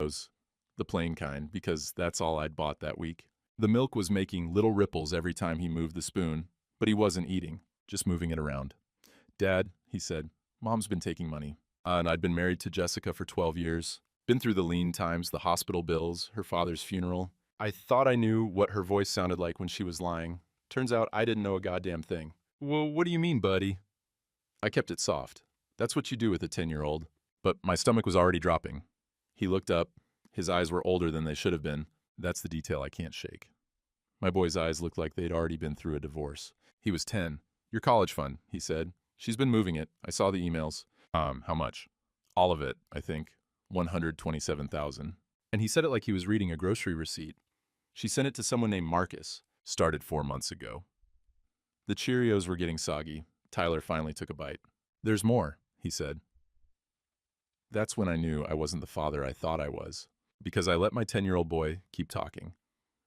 Cheerios, the plain kind, because that's all I'd bought that week. The milk was making little ripples every time he moved the spoon, but he wasn't eating, just moving it around. Dad, he said, Mom's been taking money. And I'd been married to Jessica for 12 years. Been through the lean times, the hospital bills, her father's funeral. I thought I knew what her voice sounded like when she was lying. Turns out I didn't know a goddamn thing. Well, what do you mean, buddy? I kept it soft. That's what you do with a 10-year-old. But my stomach was already dropping. He looked up. His eyes were older than they should have been. That's the detail I can't shake. My boy's eyes looked like they'd already been through a divorce. He was 10. Your college fund, he said. She's been moving it. I saw the emails. How much? All of it, I think. 127,000. And he said it like he was reading a grocery receipt. She sent it to someone named Marcus. Started 4 months ago. The Cheerios were getting soggy. Tyler finally took a bite. There's more, he said. That's when I knew I wasn't the father I thought I was, because I let my 10-year-old boy keep talking.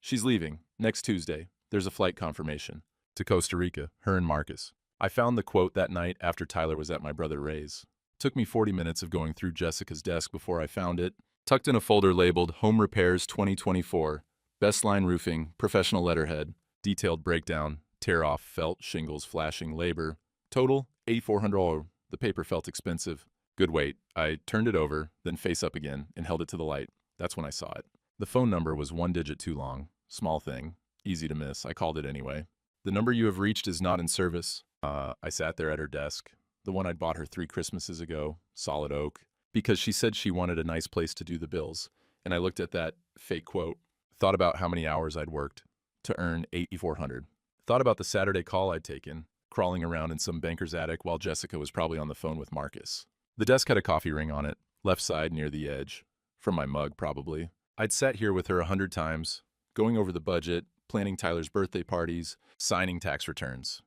She's leaving, next Tuesday. There's a flight confirmation. To Costa Rica, her and Marcus. I found the quote that night after Tyler was at my brother Ray's. Took me 40 minutes of going through Jessica's desk before I found it, tucked in a folder labeled Home Repairs 2024, Best Line Roofing, Professional Letterhead, Detailed Breakdown, Tear Off, Felt, Shingles, Flashing, Labor. Total, $8,400. The paper felt expensive. Good weight. I turned it over, then face up again, and held it to the light. That's when I saw it. The phone number was 1 digit too long. Small thing. Easy to miss. I called it anyway. The number you have reached is not in service. I sat there at her desk. The one I'd bought her 3 Christmases ago. Solid oak. Because she said she wanted a nice place to do the bills. And I looked at that fake quote. Thought about how many hours I'd worked to earn $8,400. Thought about the Saturday call I'd taken, crawling around in some banker's attic while Jessica was probably on the phone with Marcus. The desk had a coffee ring on it, left side near the edge. From my mug, probably. I'd sat here with her 100 times, going over the budget, planning Tyler's birthday parties, signing tax returns.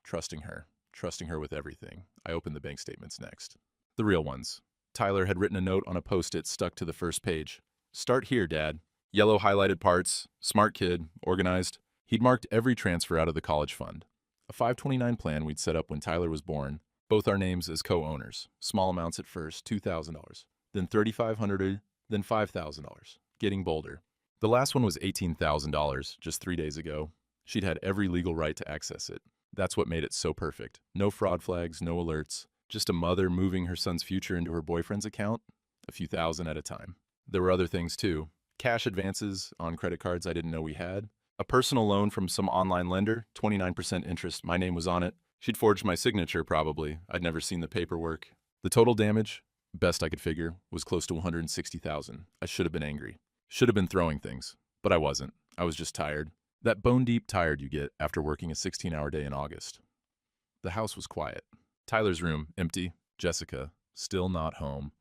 Trusting her with everything. I opened the bank statements next. The real ones. Tyler had written a note on a post-it stuck to the first page. Start here, Dad. Yellow highlighted parts, smart kid, organized. He'd marked every transfer out of the college fund. A 529 plan we'd set up when Tyler was born. Both our names as co-owners. Small amounts at first, $2,000. Then $3,500, then $5,000. Getting bolder. The last one was $18,000 just 3 days ago. She'd had every legal right to access it. That's what made it so perfect. No fraud flags, no alerts. Just a mother moving her son's future into her boyfriend's account, a few thousand at a time. There were other things too. Cash advances on credit cards I didn't know we had. A personal loan from some online lender, 29% interest. My name was on it. She'd forged my signature, probably. I'd never seen the paperwork. The total damage, best I could figure, was close to $160,000. I should have been angry. Should have been throwing things. But I wasn't. I was just tired. That bone-deep tired you get after working a 16-hour day in August. The house was quiet. Tyler's room, empty. Jessica, still not home.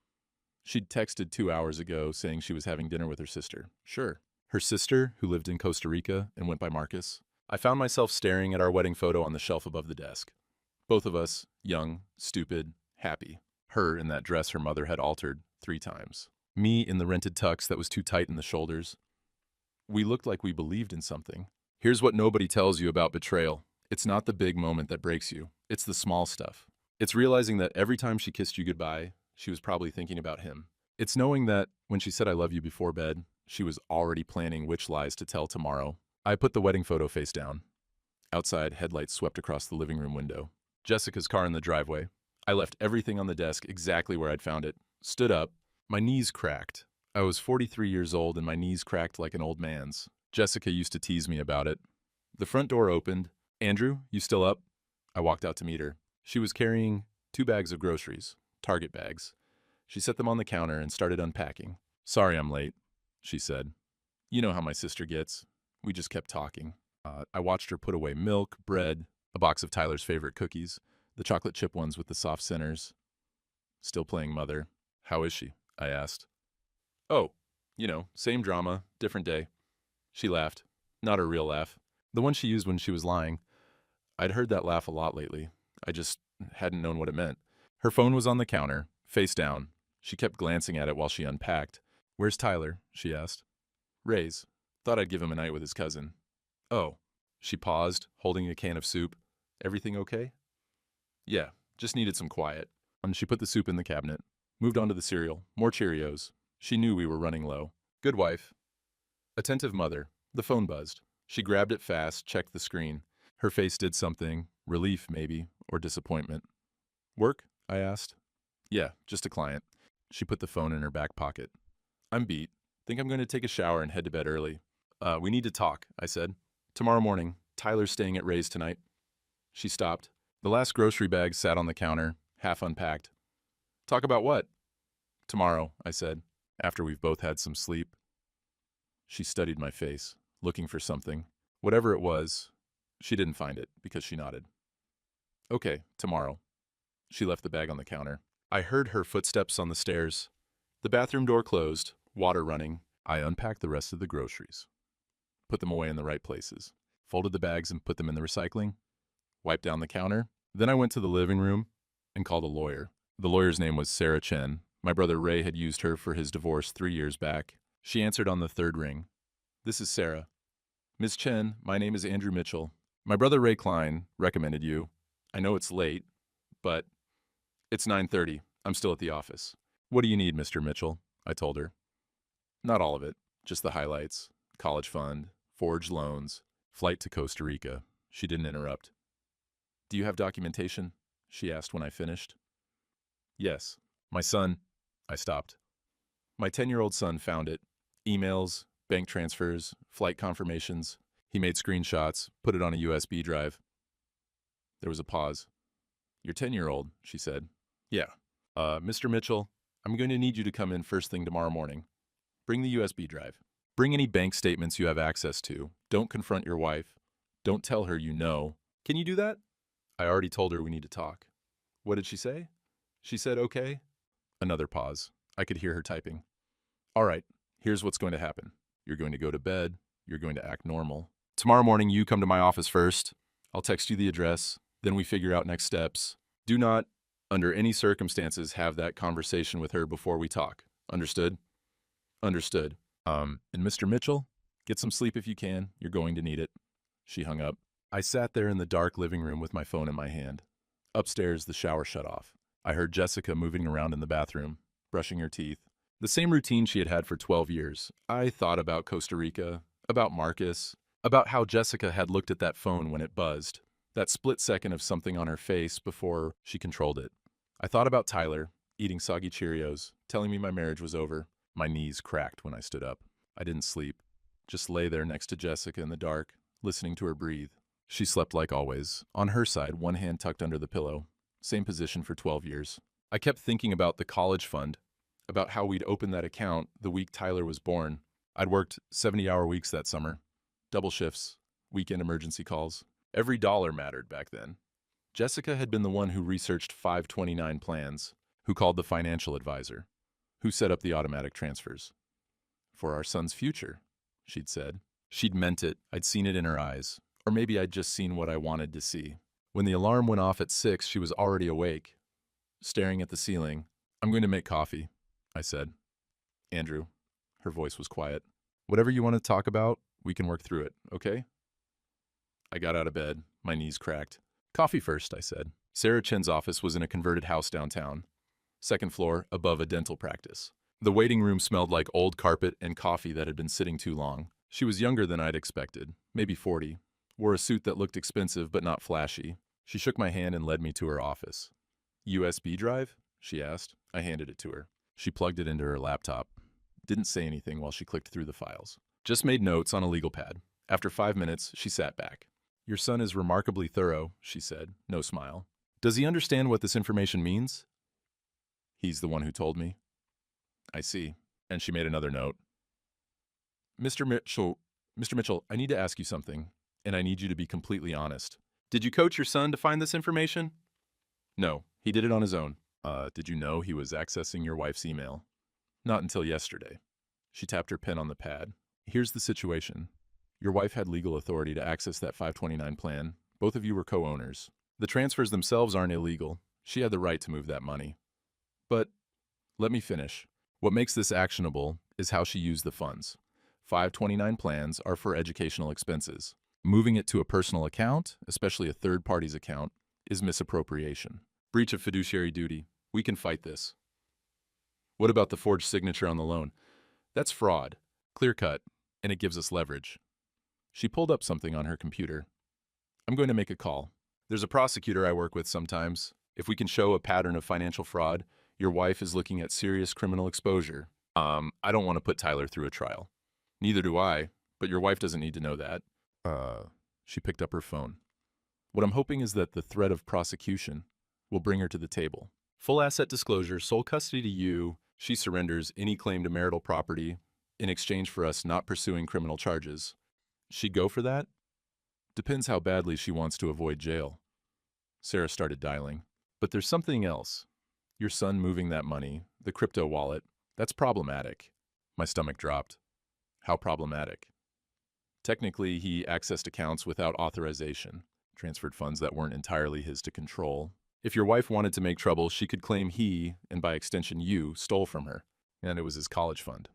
She'd texted 2 hours ago saying she was having dinner with her sister. Sure. Her sister, who lived in Costa Rica and went by Marcus. I found myself staring at our wedding photo on the shelf above the desk. Both of us, young, stupid, happy. Her in that dress her mother had altered 3 times. Me in the rented tux that was too tight in the shoulders. We looked like we believed in something. Here's what nobody tells you about betrayal. It's not the big moment that breaks you. It's the small stuff. It's realizing that every time she kissed you goodbye, she was probably thinking about him. It's knowing that when she said I love you before bed, she was already planning which lies to tell tomorrow. I put the wedding photo face down. Outside, headlights swept across the living room window. Jessica's car in the driveway. I left everything on the desk exactly where I'd found it. Stood up. My knees cracked. I was 43 years old and my knees cracked like an old man's. Jessica used to tease me about it. The front door opened. Andrew, you still up? I walked out to meet her. She was carrying 2 bags of groceries, Target bags. She set them on the counter and started unpacking. Sorry I'm late, she said. You know how my sister gets. We just kept talking. I watched her put away milk, bread, a box of Tyler's favorite cookies, the chocolate chip ones with the soft centers. Still playing mother. How is she? I asked. Oh, same drama, different day. She laughed. Not her real laugh. The one she used when she was lying. I'd heard that laugh a lot lately. I just hadn't known what it meant. Her phone was on the counter, face down. She kept glancing at it while she unpacked. Where's Tyler? She asked. Ray's. Thought I'd give him a night with his cousin. Oh. She paused, holding a can of soup. Everything okay? Yeah, just needed some quiet. And she put the soup in the cabinet. Moved on to the cereal. More Cheerios. She knew we were running low. Good wife. Attentive mother. The phone buzzed. She grabbed it fast, checked the screen. Her face did something, relief maybe, or disappointment. Work? I asked. Yeah, just a client. She put the phone in her back pocket. I'm beat. Think I'm going to take a shower and head to bed early. We need to talk, I said. Tomorrow morning. Tyler's staying at Ray's tonight. She stopped. The last grocery bag sat on the counter, half unpacked. Talk about what? Tomorrow, I said, after we've both had some sleep. She studied my face, looking for something. Whatever it was, she didn't find it because she nodded. Okay, tomorrow. She left the bag on the counter. I heard her footsteps on the stairs. The bathroom door closed, water running. I unpacked the rest of the groceries, put them away in the right places, folded the bags and put them in the recycling, wiped down the counter. Then I went to the living room and called a lawyer. The lawyer's name was Sarah Chen. My brother Ray had used her for his divorce 3 years back. She answered on the third ring. This is Sarah. Ms. Chen, my name is Andrew Mitchell. My brother Ray Klein recommended you. I know it's late, but it's 9:30. I'm still at the office. What do you need, Mr. Mitchell? I told her. Not all of it, just the highlights. College fund, forged loans, flight to Costa Rica. She didn't interrupt. Do you have documentation? She asked when I finished. Yes. My son. I stopped. My 10-year-old son found it. Emails, bank transfers, flight confirmations. He made screenshots, put it on a USB drive. There was a pause. Your 10-year-old, she said. Yeah. Mr. Mitchell, I'm going to need you to come in first thing tomorrow morning. Bring the USB drive. Bring any bank statements you have access to. Don't confront your wife. Don't tell her you know. Can you do that? I already told her we need to talk. What did she say? She said, okay. Another pause. I could hear her typing. All right, here's what's going to happen. You're going to go to bed. You're going to act normal. Tomorrow morning, you come to my office first. I'll text you the address. Then we figure out next steps. Do not, under any circumstances, have that conversation with her before we talk. Understood? Understood. And Mr. Mitchell, get some sleep if you can. You're going to need it. She hung up. I sat there in the dark living room with my phone in my hand. Upstairs, the shower shut off. I heard Jessica moving around in the bathroom, brushing her teeth. The same routine she had had for 12 years. I thought about Costa Rica, about Marcus, about how Jessica had looked at that phone when it buzzed, that split second of something on her face before she controlled it. I thought about Tyler, eating soggy Cheerios, telling me my marriage was over. My knees cracked when I stood up. I didn't sleep, just lay there next to Jessica in the dark, listening to her breathe. She slept like always, on her side, one hand tucked under the pillow. Same position for 12 years. I kept thinking about the college fund, about how we'd opened that account the week Tyler was born. I'd worked 70-hour weeks that summer, double shifts, weekend emergency calls. Every dollar mattered back then. Jessica had been the one who researched 529 plans, who called the financial advisor, who set up the automatic transfers. For our son's future, she'd said. She'd meant it. I'd seen it in her eyes. Or maybe I'd just seen what I wanted to see. When the alarm went off at 6, she was already awake, staring at the ceiling. I'm going to make coffee, I said. Andrew, her voice was quiet. Whatever you want to talk about, we can work through it, okay? I got out of bed, my knees cracked. Coffee first, I said. Sarah Chen's office was in a converted house downtown. Second floor, above a dental practice. The waiting room smelled like old carpet and coffee that had been sitting too long. She was younger than I'd expected, maybe 40. Wore a suit that looked expensive but not flashy. She shook my hand and led me to her office. USB drive? She asked. I handed it to her. She plugged it into her laptop. Didn't say anything while she clicked through the files. Just made notes on a legal pad. After 5 minutes, she sat back. Your son is remarkably thorough, she said, no smile. Does he understand what this information means? He's the one who told me. I see. And she made another note. Mr. Mitchell, I need to ask you something, and I need you to be completely honest. Did you coach your son to find this information? No, he did it on his own. Did you know he was accessing your wife's email? Not until yesterday. She tapped her pen on the pad. Here's the situation. Your wife had legal authority to access that 529 plan. Both of you were co-owners. The transfers themselves aren't illegal. She had the right to move that money. But let me finish. What makes this actionable is how she used the funds. 529 plans are for educational expenses. Moving it to a personal account, especially a third party's account, is misappropriation. Breach of fiduciary duty. We can fight this. What about the forged signature on the loan? That's fraud. Clear cut. And it gives us leverage. She pulled up something on her computer. I'm going to make a call. There's a prosecutor I work with sometimes. If we can show a pattern of financial fraud, your wife is looking at serious criminal exposure. I don't want to put Tyler through a trial. Neither do I, but your wife doesn't need to know that. She picked up her phone. What I'm hoping is that the threat of prosecution will bring her to the table. Full asset disclosure, sole custody to you. She surrenders any claim to marital property in exchange for us not pursuing criminal charges. She'd go for that? Depends how badly she wants to avoid jail. Sarah started dialing. But there's something else. Your son moving that money, the crypto wallet, that's problematic. My stomach dropped. How problematic? Technically, he accessed accounts without authorization, transferred funds that weren't entirely his to control. If your wife wanted to make trouble, she could claim he, and by extension you, stole from her. And it was his college fund.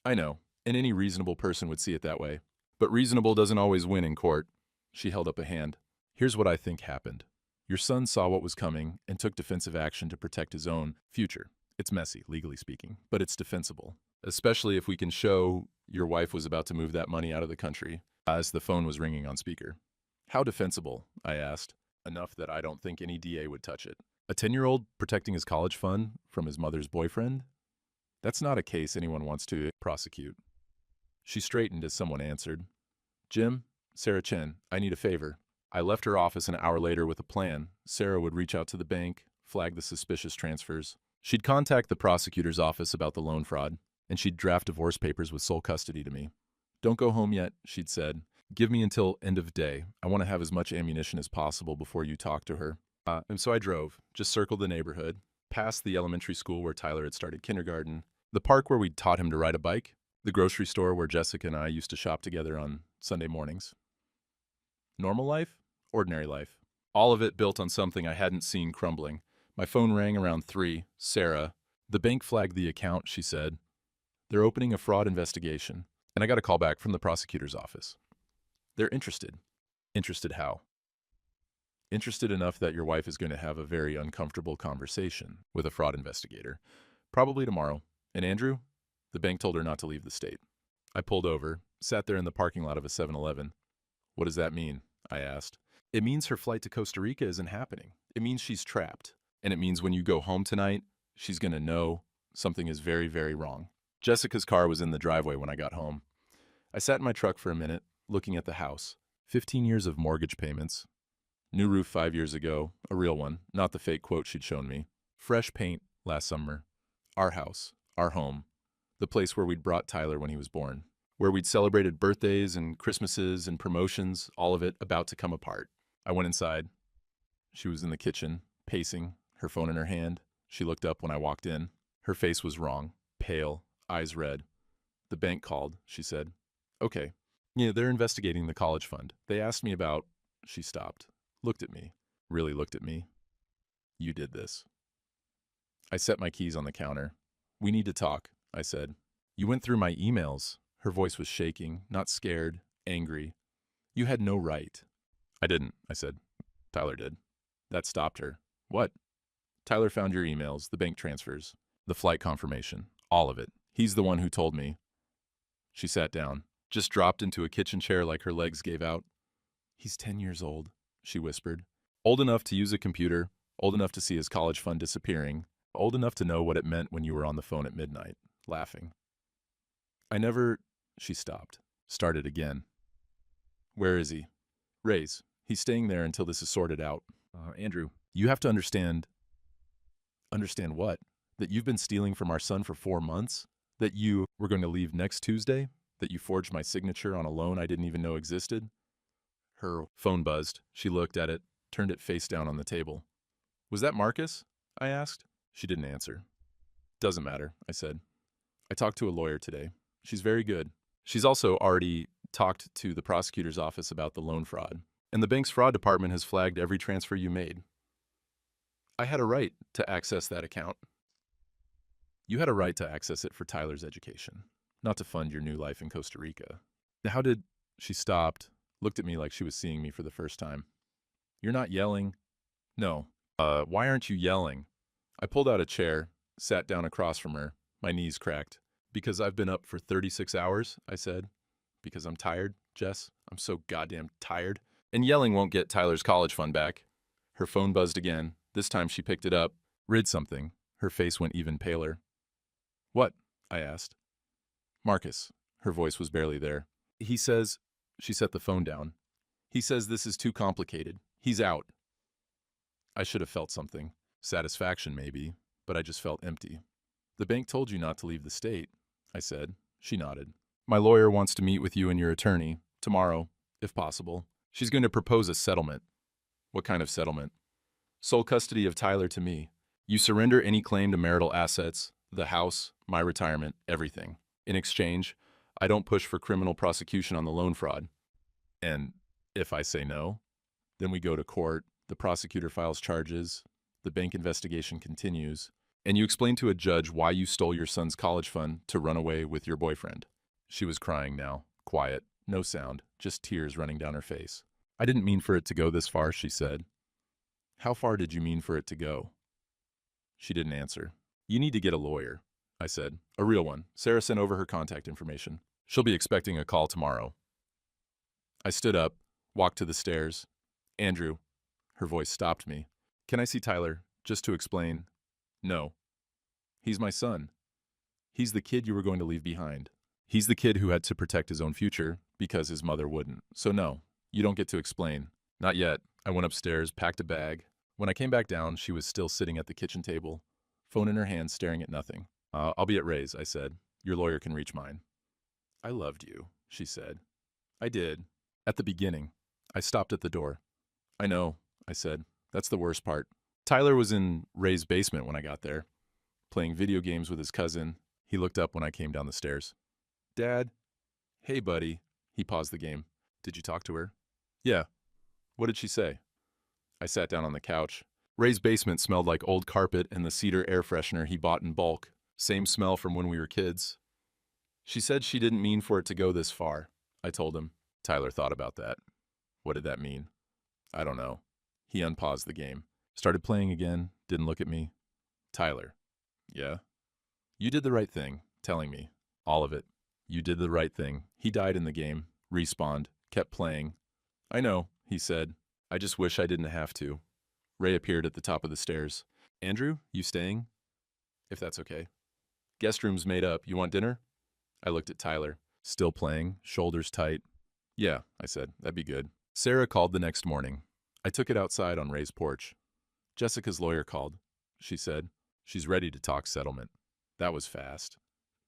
I know, and any reasonable person would see it that way. But reasonable doesn't always win in court. She held up a hand. Here's what I think happened. Your son saw what was coming and took defensive action to protect his own future. It's messy, legally speaking, but it's defensible. Especially if we can show your wife was about to move that money out of the country, as the phone was ringing on speaker. How defensible? I asked. Enough that I don't think any DA would touch it. A 10-year-old protecting his college fund from his mother's boyfriend? That's not a case anyone wants to prosecute. She straightened as someone answered. Jim, Sarah Chen, I need a favor. I left her office an hour later with a plan. Sarah would reach out to the bank, flag the suspicious transfers. She'd contact the prosecutor's office about the loan fraud, and she'd draft divorce papers with sole custody to me. Don't go home yet, she'd said. Give me until end of day. I want to have as much ammunition as possible before you talk to her. And so I drove, just circled the neighborhood, past the elementary school where Tyler had started kindergarten, the park where we'd taught him to ride a bike, the grocery store where Jessica and I used to shop together on Sunday mornings. Normal life? Ordinary life. All of it built on something I hadn't seen crumbling. My phone rang around 3. Sarah. The bank flagged the account, she said. They're opening a fraud investigation. And I got a call back from the prosecutor's office. They're interested. Interested how? Interested enough that your wife is going to have a very uncomfortable conversation with a fraud investigator. Probably tomorrow. And Andrew? The bank told her not to leave the state. I pulled over, sat there in the parking lot of a 7-Eleven. What does that mean? I asked. It means her flight to Costa Rica isn't happening. It means she's trapped. And it means when you go home tonight, she's going to know something is very, very wrong. Jessica's car was in the driveway when I got home. I sat in my truck for a minute, looking at the house. 15 years of mortgage payments. New roof 5 years ago, a real one, not the fake quote she'd shown me. Fresh paint last summer. Our house, our home. The place where we'd brought Tyler when he was born. Where we'd celebrated birthdays and Christmases and promotions, all of it about to come apart. I went inside. She was in the kitchen, pacing, her phone in her hand. She looked up when I walked in. Her face was wrong, pale, eyes red. The bank called, she said. Okay. Yeah, they're investigating the college fund. They asked me about... She stopped, looked at me, really looked at me. You did this. I set my keys on the counter. We need to talk, I said. You went through my emails. Her voice was shaking, not scared, angry. You had no right. I didn't, I said. Tyler did. That stopped her. What? Tyler found your emails, the bank transfers, the flight confirmation, all of it. He's the one who told me. She sat down, just dropped into a kitchen chair like her legs gave out. He's 10 years old, she whispered. Old enough to use a computer, old enough to see his college fund disappearing, old enough to know what it meant when you were on the phone at midnight, laughing. I never... She stopped, started again. Where is he? Ray's. He's staying there until this is sorted out. Andrew, you have to understand... Understand what? That you've been stealing from our son for 4 months? That you were going to leave next Tuesday? That you forged my signature on a loan I didn't even know existed? Her phone buzzed. She looked at it, turned it face down on the table. Was that Marcus? I asked. She didn't answer. Doesn't matter, I said. I talked to a lawyer today. She's very good. She's also already talked to the prosecutor's office about the loan fraud. And the bank's fraud department has flagged every transfer you made. I had a right to access that account. You had a right to access it for Tyler's education, not to fund your new life in Costa Rica. How did... She stopped, looked at me like she was seeing me for the first time. You're not yelling? No. Why aren't you yelling? I pulled out a chair, Sat down across from her. My knees cracked. Because I've been up for 36 hours, I said. Because I'm tired, Jess. I'm so goddamn tired. And yelling won't get Tyler's college fund back. Her phone buzzed again. This time she picked it up. Read something. Her face went even paler. What? I asked. Marcus. Her voice was barely there. He says... She set the phone down. He says this is too complicated. He's out. I should have felt something. Satisfaction, maybe. But I just felt empty. The bank told you not to leave the state, I said. She nodded. My lawyer wants to meet with you and your attorney, tomorrow, if possible. She's going to propose a settlement. What kind of settlement? Sole custody of Tyler to me. You surrender any claim to marital assets, the house, my retirement, everything. In exchange, I don't push for criminal prosecution on the loan fraud. And if I say no, then we go to court, the prosecutor files charges, the bank investigation continues, and you explain to a judge why you stole your son's college fund to run away with your boyfriend. She was crying now, quiet, no sound, just tears running down her face. I didn't mean for it to go this far, she said. How far did you mean for it to go? She didn't answer. You need to get a lawyer, I said. A real one. Sarah sent over her contact information. She'll be expecting a call tomorrow. I stood up, walked to the stairs. Andrew. Her voice stopped me. Can I see Tyler, just to explain? No. He's my son. He's the kid you were going to leave behind. He's the kid who had to protect his own future because his mother wouldn't. So no, you don't get to explain. Not yet. I went upstairs, packed a bag. When I came back down, she was still sitting at the kitchen table, phone in her hand, staring at nothing. I'll be at Ray's, I said. Your lawyer can reach mine. I loved you, she said. I did. At the beginning. I stopped at the door. I know, I said. That's the worst part. Tyler was in Ray's basement when I got there, playing video games with his cousin. He looked up when I came down the stairs. Dad? Hey, buddy. He paused the game. Did you talk to her? Yeah. What did she say? I sat down on the couch. Ray's basement smelled like old carpet and the cedar air freshener he bought in bulk. Same smell from when we were kids. She said she didn't mean for it to go this far, I told him. Tyler thought about that. What did that mean? I don't know. He unpaused the game. Started playing again, didn't look at me. Tyler. Yeah? You did the right thing, telling me. All of it. You did the right thing. He died in the game, respawned, kept playing. I know, he said. I just wish I didn't have to. Ray appeared at the top of the stairs. Andrew, you staying? If that's okay. Guest room's made up. You want dinner? I looked at Tyler. Still playing, shoulders tight. Yeah, I said. That'd be good. Sarah called the next morning. I took it outside on Ray's porch. Jessica's lawyer called. She said, she's ready to talk settlement. That was fast.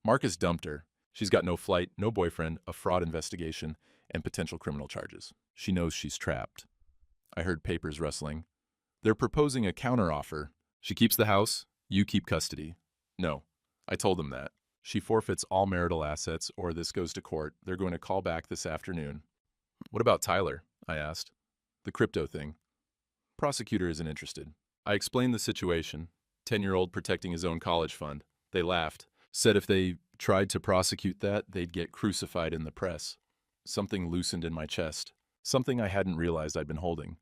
Marcus dumped her. She's got no flight, no boyfriend, a fraud investigation, and potential criminal charges. She knows she's trapped. I heard papers rustling. They're proposing a counteroffer. She keeps the house, you keep custody. No, I told them that. She forfeits all marital assets or this goes to court. They're going to call back this afternoon. What about Tyler? I asked. The crypto thing. Prosecutor isn't interested. I explained the situation. 10-year-old protecting his own college fund. They laughed. Said if they tried to prosecute that, they'd get crucified in the press. Something loosened in my chest. Something I hadn't realized I'd been holding.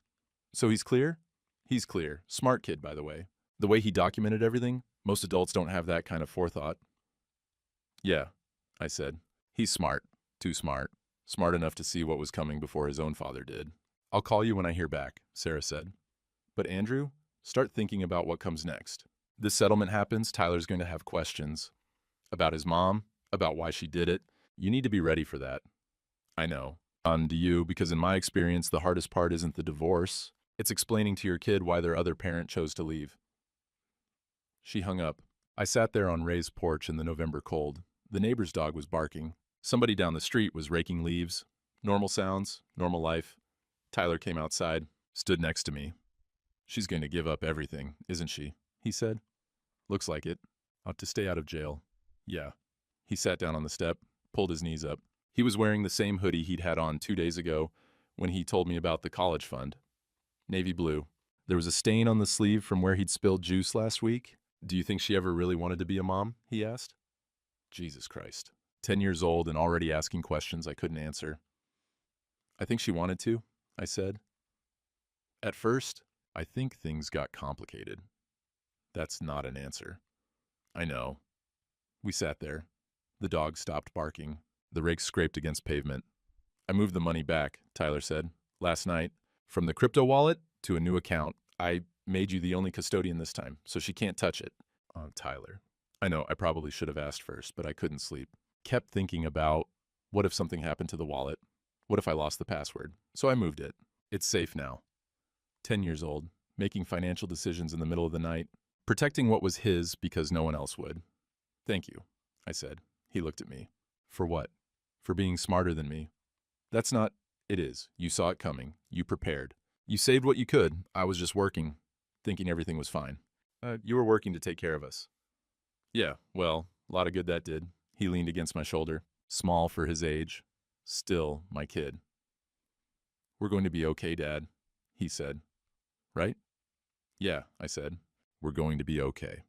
So he's clear? He's clear. Smart kid, by the way. The way he documented everything, most adults don't have that kind of forethought. Yeah, I said. He's smart. Too smart. Smart enough to see what was coming before his own father did. I'll call you when I hear back, Sarah said. But Andrew, start thinking about what comes next. This settlement happens, Tyler's going to have questions. About his mom, about why she did it. You need to be ready for that. I know. On to you, because in my experience, the hardest part isn't the divorce. It's explaining to your kid why their other parent chose to leave. She hung up. I sat there on Ray's porch in the November cold. The neighbor's dog was barking. Somebody down the street was raking leaves. Normal sounds, normal life. Tyler came outside, stood next to me. She's going to give up everything, isn't she? He said. Looks like it. Ought to stay out of jail. Yeah. He sat down on the step, pulled his knees up. He was wearing the same hoodie he'd had on 2 days ago when he told me about the college fund. Navy blue. There was a stain on the sleeve from where he'd spilled juice last week. Do you think she ever really wanted to be a mom? He asked. Jesus Christ. 10 years old and already asking questions I couldn't answer. I think she wanted to, I said. At first, I think things got complicated. That's not an answer. I know. We sat there. The dog stopped barking. The rake scraped against pavement. I moved the money back, Tyler said. Last night. From the crypto wallet to a new account. I made you the only custodian this time, so she can't touch it. Tyler. I know, I probably should have asked first, but I couldn't sleep. Kept thinking about, what if something happened to the wallet? What if I lost the password? So I moved it. It's safe now. 10 years old, making financial decisions in the middle of the night, protecting what was his because no one else would. Thank you, I said. He looked at me. For what? For being smarter than me. That's not, it is. You saw it coming. You prepared. You saved what you could. I was just working, thinking everything was fine. You were working to take care of us. Yeah, well, a lot of good that did. He leaned against my shoulder, small for his age, still my kid. We're going to be okay, Dad, he said. Right? Yeah, I said. We're going to be okay.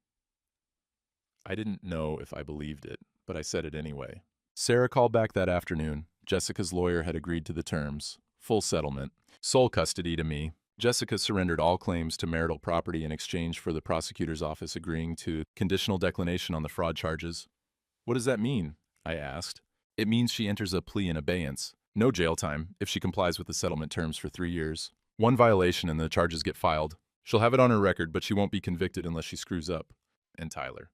I didn't know if I believed it, but I said it anyway. Sarah called back that afternoon. Jessica's lawyer had agreed to the terms. Full settlement. Sole custody to me. Jessica surrendered all claims to marital property in exchange for the prosecutor's office agreeing to conditional declination on the fraud charges. What does that mean? I asked. It means she enters a plea in abeyance. No jail time if she complies with the settlement terms for 3 years. One violation and the charges get filed. She'll have it on her record, but she won't be convicted unless she screws up. And Tyler.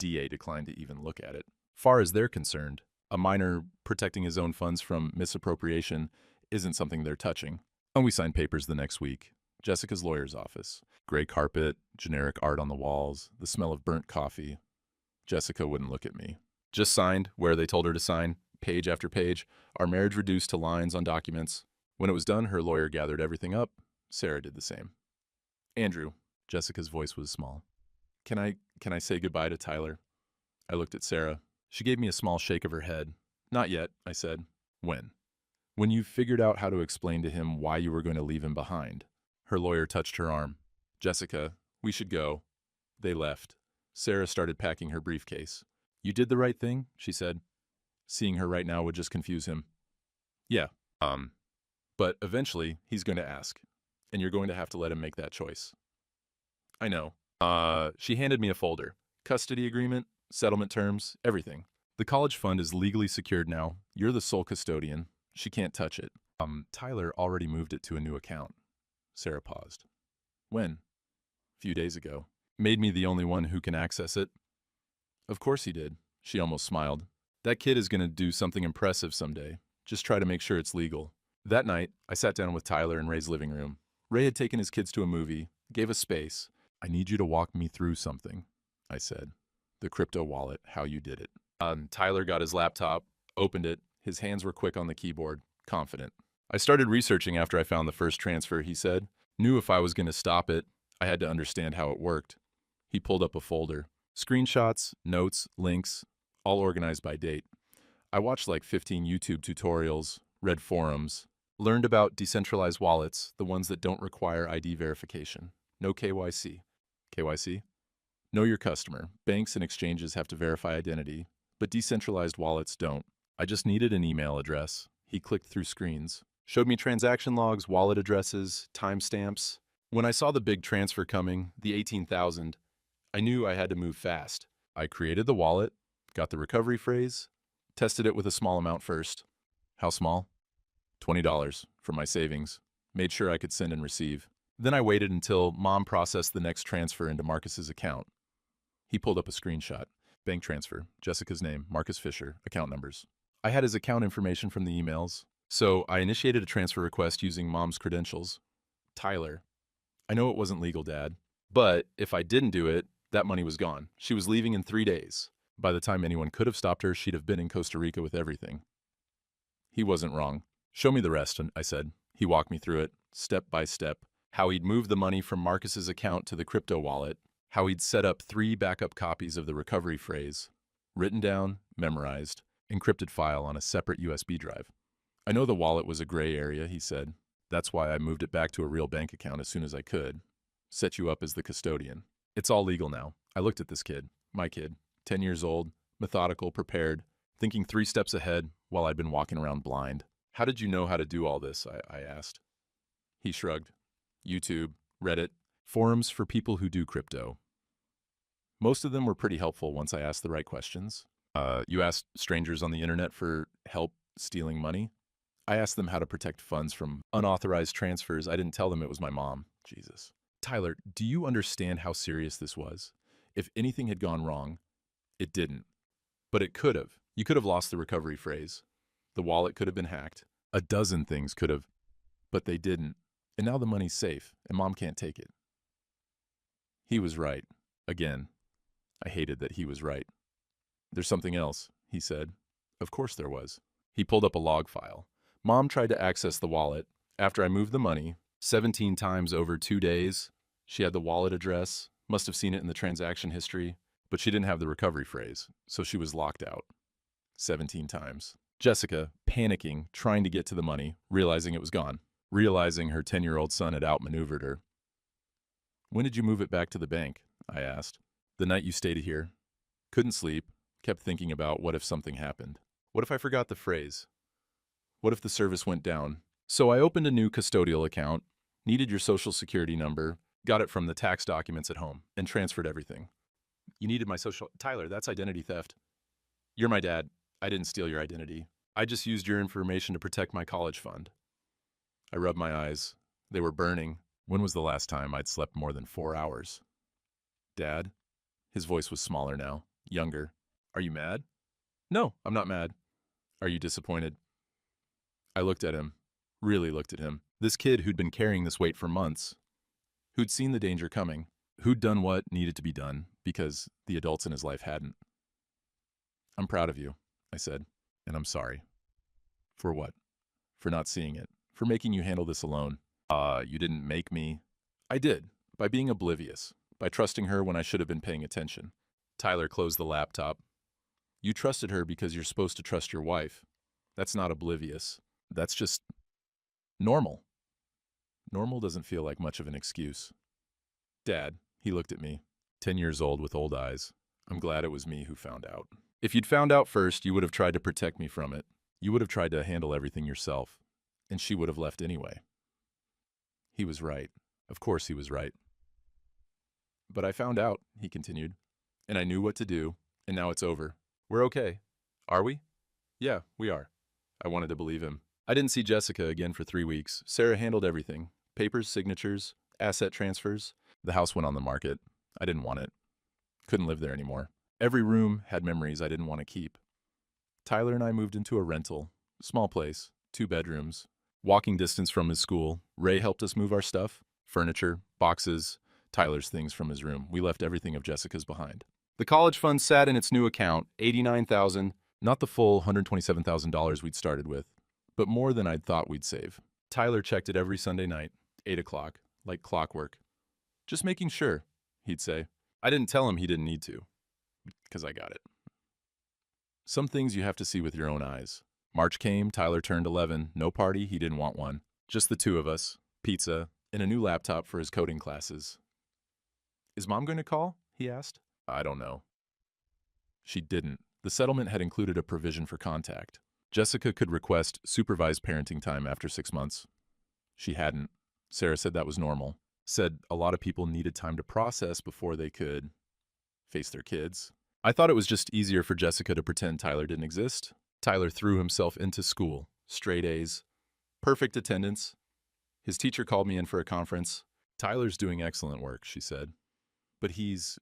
DA declined to even look at it. Far as they're concerned, a minor protecting his own funds from misappropriation isn't something they're touching. And we signed papers the next week. Jessica's lawyer's office. Gray carpet, generic art on the walls, the smell of burnt coffee. Jessica wouldn't look at me. Just signed where they told her to sign, page after page, our marriage reduced to lines on documents. When it was done, her lawyer gathered everything up. Sarah did the same. Andrew. Jessica's voice was small. Can I say goodbye to Tyler? I looked at Sarah. She gave me a small shake of her head. Not yet, I said. When? When you figured out how to explain to him why you were going to leave him behind. Her lawyer touched her arm. Jessica, we should go. They left. Sarah started packing her briefcase. You did the right thing, she said. Seeing her right now would just confuse him. Yeah, but eventually he's going to ask, and you're going to have to let him make that choice. I know. She handed me a folder. Custody agreement, settlement terms, everything. The college fund is legally secured now. You're the sole custodian. She can't touch it. Tyler already moved it to a new account. Sarah paused. When? A few days ago. Made me the only one who can access it. Of course he did. She almost smiled. That kid is going to do something impressive someday. Just try to make sure it's legal. That night, I sat down with Tyler in Ray's living room. Ray had taken his kids to a movie, gave us space. I need you to walk me through something, I said. The crypto wallet, how you did it. Tyler got his laptop, opened it. His hands were quick on the keyboard, confident. I started researching after I found the first transfer, he said. Knew if I was going to stop it, I had to understand how it worked. He pulled up a folder. Screenshots, notes, links, all organized by date. I watched like 15 YouTube tutorials, read forums, learned about decentralized wallets, the ones that don't require ID verification. No KYC. KYC? Know your customer. Banks and exchanges have to verify identity, but decentralized wallets don't. I just needed an email address. He clicked through screens, showed me transaction logs, wallet addresses, timestamps. When I saw the big transfer coming, the 18,000, I knew I had to move fast. I created the wallet, got the recovery phrase, tested it with a small amount first. How small? $20 from my savings. Made sure I could send and receive. Then I waited until Mom processed the next transfer into Marcus's account. He pulled up a screenshot. Bank transfer, Jessica's name, Marcus Fisher, account numbers. I had his account information from the emails, so I initiated a transfer request using Mom's credentials. Tyler. I know it wasn't legal, Dad, but if I didn't do it, that money was gone. She was leaving in 3 days. By the time anyone could have stopped her, she'd have been in Costa Rica with everything. He wasn't wrong. Show me the rest, I said. He walked me through it, step by step. How he'd moved the money from Marcus's account to the crypto wallet. How he'd set up 3 backup copies of the recovery phrase. Written down, memorized, encrypted file on a separate USB drive. I know the wallet was a gray area, he said. That's why I moved it back to a real bank account as soon as I could. Set you up as the custodian. It's all legal now. I looked at this kid, my kid, 10 years old, methodical, prepared, thinking 3 steps ahead while I'd been walking around blind. How did you know how to do all this? I asked. He shrugged. YouTube, Reddit, forums for people who do crypto. Most of them were pretty helpful once I asked the right questions. You asked strangers on the internet for help stealing money? I asked them how to protect funds from unauthorized transfers. I didn't tell them it was my mom. Jesus. Tyler, do you understand how serious this was? If anything had gone wrong, it didn't. But it could have. You could have lost the recovery phrase. The wallet could have been hacked. A dozen things could have. But they didn't. And now the money's safe, and Mom can't take it. He was right. Again. I hated that he was right. There's something else, he said. Of course there was. He pulled up a log file. Mom tried to access the wallet. After I moved the money, 17 times over 2 days, she had the wallet address, must have seen it in the transaction history, but she didn't have the recovery phrase, so she was locked out. 17 times. Jessica, panicking, trying to get to the money, realizing it was gone, realizing her 10-year-old son had outmaneuvered her. When did you move it back to the bank? I asked. The night you stayed here. Couldn't sleep, kept thinking about what if something happened. What if I forgot the phrase? What if the service went down? So I opened a new custodial account, needed your social security number, got it from the tax documents at home, and transferred everything. You needed my social... Tyler, that's identity theft. You're my dad. I didn't steal your identity. I just used your information to protect my college fund. I rubbed my eyes. They were burning. When was the last time I'd slept more than 4 hours? Dad? His voice was smaller now, younger. Are you mad? No, I'm not mad. Are you disappointed? I looked at him, really looked at him. This kid who'd been carrying this weight for months, who'd seen the danger coming, who'd done what needed to be done because the adults in his life hadn't. I'm proud of you, I said, and I'm sorry. For what? For not seeing it. For making you handle this alone. You didn't make me. I did, by being oblivious, by trusting her when I should have been paying attention. Tyler closed the laptop. You trusted her because you're supposed to trust your wife. That's not oblivious. That's just normal. Normal doesn't feel like much of an excuse. Dad, he looked at me, 10 years old with old eyes. I'm glad it was me who found out. If you'd found out first, you would have tried to protect me from it. You would have tried to handle everything yourself, and she would have left anyway. He was right. Of course he was right. But I found out, he continued, and I knew what to do, and now it's over. We're okay. Are we? Yeah, we are. I wanted to believe him. I didn't see Jessica again for 3 weeks. Sarah handled everything. Papers, signatures, asset transfers. The house went on the market. I didn't want it. Couldn't live there anymore. Every room had memories I didn't want to keep. Tyler and I moved into a rental. Small place. 2 bedrooms. Walking distance from his school. Ray helped us move our stuff. Furniture, boxes, Tyler's things from his room. We left everything of Jessica's behind. The college fund sat in its new account, $89,000, not the full $127,000 we'd started with, but more than I'd thought we'd save. Tyler checked it every Sunday night, 8 o'clock, like clockwork. Just making sure, he'd say. I didn't tell him he didn't need to, because I got it. Some things you have to see with your own eyes. March came, Tyler turned 11, no party, he didn't want one. Just the 2 of us, pizza, and a new laptop for his coding classes. Is Mom going to call? He asked. I don't know. She didn't. The settlement had included a provision for contact. Jessica could request supervised parenting time after 6 months. She hadn't. Sarah said that was normal. Said a lot of people needed time to process before they could face their kids. I thought it was just easier for Jessica to pretend Tyler didn't exist. Tyler threw himself into school. Straight A's. Perfect attendance. His teacher called me in for a conference. Tyler's doing excellent work, she said. But he's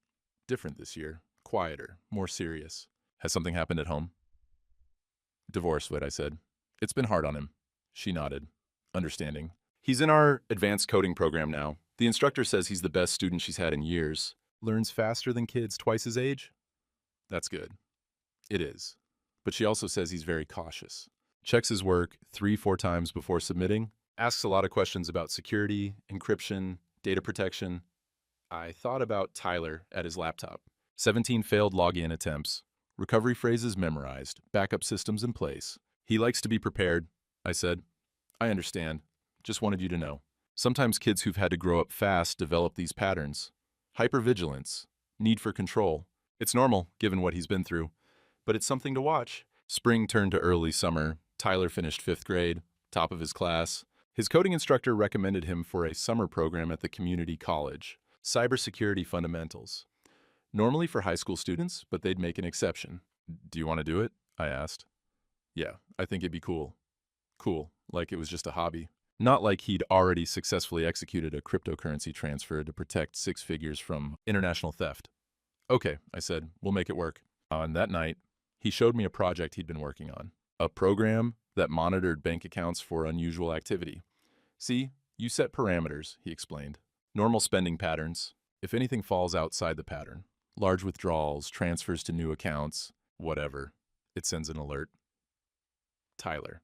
different this year. Quieter. More serious. Has something happened at home? Divorce, what I said. It's been hard on him. She nodded. Understanding. He's in our advanced coding program now. The instructor says he's the best student she's had in years. Learns faster than kids twice his age? That's good. It is. But she also says he's very cautious. Checks his work 3-4 times before submitting. Asks a lot of questions about security, encryption, data protection. I thought about Tyler at his laptop. 17 failed login attempts. Recovery phrases memorized. Backup systems in place. He likes to be prepared, I said. I understand. Just wanted you to know. Sometimes kids who've had to grow up fast develop these patterns. Hypervigilance. Need for control. It's normal, given what he's been through. But it's something to watch. Spring turned to early summer. Tyler finished 5th grade, top of his class. His coding instructor recommended him for a summer program at the community college. Cybersecurity fundamentals. Normally for high school students, but they'd make an exception. Do you want to do it? I asked. Yeah, I think it'd be cool. Cool, like it was just a hobby. Not like he'd already successfully executed a cryptocurrency transfer to protect six figures from international theft. Okay, I said, we'll make it work. On that night, he showed me a project he'd been working on. A program that monitored bank accounts for unusual activity. See, you set parameters, he explained. Normal spending patterns. If anything falls outside the pattern, large withdrawals, transfers to new accounts, whatever, it sends an alert. Tyler.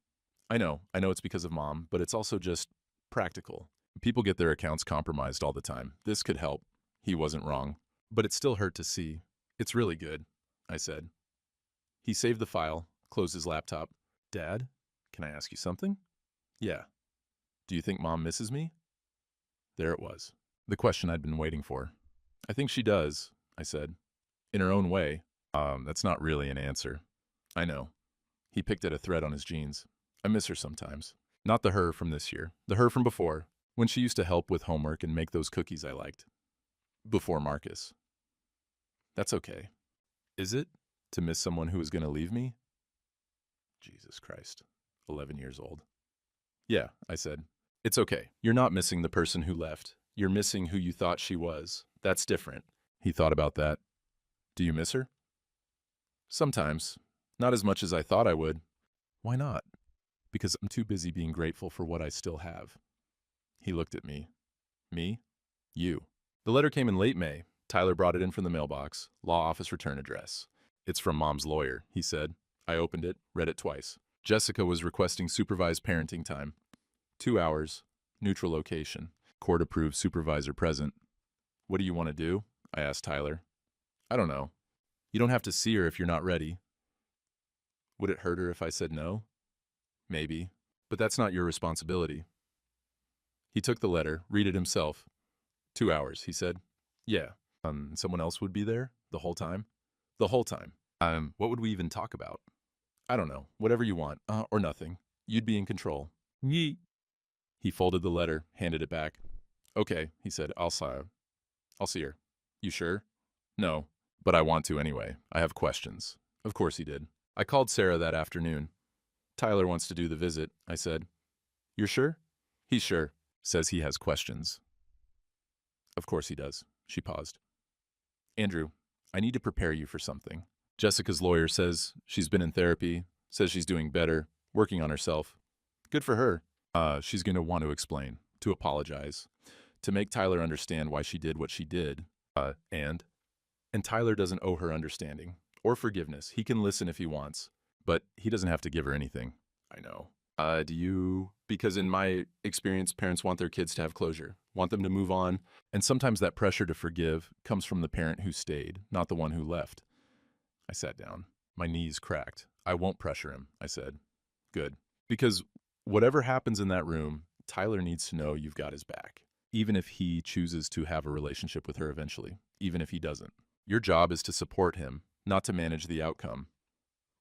I know it's because of Mom, but it's also just practical. People get their accounts compromised all the time. This could help. He wasn't wrong. But it still hurt to see. It's really good, I said. He saved the file, closed his laptop. Dad, can I ask you something? Yeah. Do you think Mom misses me? There it was. The question I'd been waiting for. I think she does, I said. In her own way. That's not really an answer. I know. He picked at a thread on his jeans. I miss her sometimes. Not the her from this year. The her from before, when she used to help with homework and make those cookies I liked. Before Marcus. That's okay. Is it? To miss someone who is going to leave me? Jesus Christ. 11 years old. Yeah, I said. It's okay. You're not missing the person who left. You're missing who you thought she was. That's different. He thought about that. Do you miss her? Sometimes. Not as much as I thought I would. Why not? Because I'm too busy being grateful for what I still have. He looked at me. Me? You. The letter came in late May. Tyler brought it in from the mailbox. Law office return address. It's from Mom's lawyer, he said. I opened it, read it twice. Jessica was requesting supervised parenting time. 2 hours. Neutral location. Court-approved supervisor present. What do you want to do? I asked Tyler. I don't know. You don't have to see her if you're not ready. Would it hurt her if I said no? Maybe. But that's not your responsibility. He took the letter, read it himself. 2 hours, he said. Yeah. Someone else would be there? The whole time? The whole time. What would we even talk about? I don't know. Whatever you want. Or nothing. You'd be in control. Yeet. He folded the letter, handed it back. Okay, he said. I'll see her. You sure? No, but I want to anyway. I have questions. Of course he did. I called Sarah that afternoon. Tyler wants to do the visit, I said. You're sure? He's sure. Says he has questions. Of course he does. She paused. Andrew, I need to prepare you for something. Jessica's lawyer says she's been in therapy, says she's doing better, working on herself. Good for her. She's going to want to explain, to apologize, to make Tyler understand why she did what she did. And Tyler doesn't owe her understanding or forgiveness. He can listen if he wants, but he doesn't have to give her anything. I know. Do you? Because in my experience, parents want their kids to have closure, want them to move on, and sometimes that pressure to forgive comes from the parent who stayed, not the one who left. I sat down. My knees cracked. I won't pressure him, I said. Good. Because whatever happens in that room, Tyler needs to know you've got his back, even if he chooses to have a relationship with her eventually, even if he doesn't. Your job is to support him, not to manage the outcome.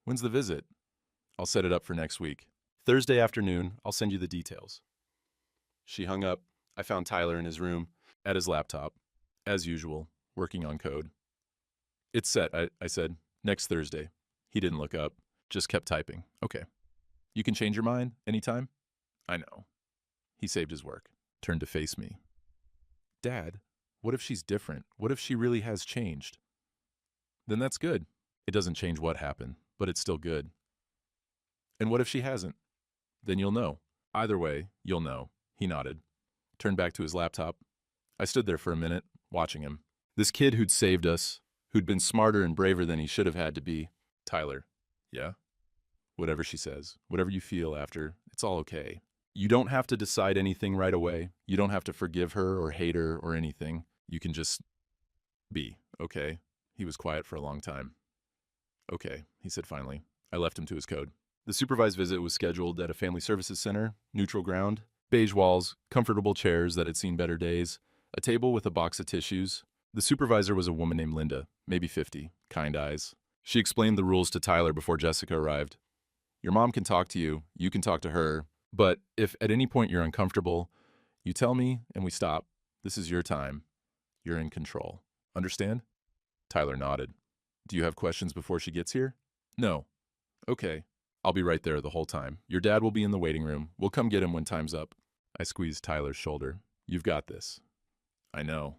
When's the visit? I'll set it up for next week. Thursday afternoon, I'll send you the details. She hung up. I found Tyler in his room, at his laptop, as usual, working on code. It's set, I said. Next Thursday. He didn't look up, just kept typing. Okay. You can change your mind anytime? I know. He saved his work, turned to face me. Dad, what if she's different? What if she really has changed? Then that's good. It doesn't change what happened, but it's still good. And what if she hasn't? Then you'll know. Either way, you'll know. He nodded. Turned back to his laptop. I stood there for a minute, watching him. This kid who'd saved us, who'd been smarter and braver than he should have had to be. Tyler. Yeah? Whatever she says, whatever you feel after, it's all okay. You don't have to decide anything right away. You don't have to forgive her or hate her or anything. You can just be, okay? He was quiet for a long time. Okay, he said finally. I left him to his code. The supervised visit was scheduled at a family services center, neutral ground, beige walls, comfortable chairs that had seen better days, a table with a box of tissues. The supervisor was a woman named Linda, maybe 50, kind eyes. She explained the rules to Tyler before Jessica arrived. Your mom can talk to you, you can talk to her, but if at any point you're uncomfortable, you tell me and we stop. This is your time. You're in control. Understand? Tyler nodded. Do you have questions before she gets here? No. Okay. I'll be right there the whole time. Your dad will be in the waiting room. We'll come get him when time's up. I squeezed Tyler's shoulder. You've got this. I know.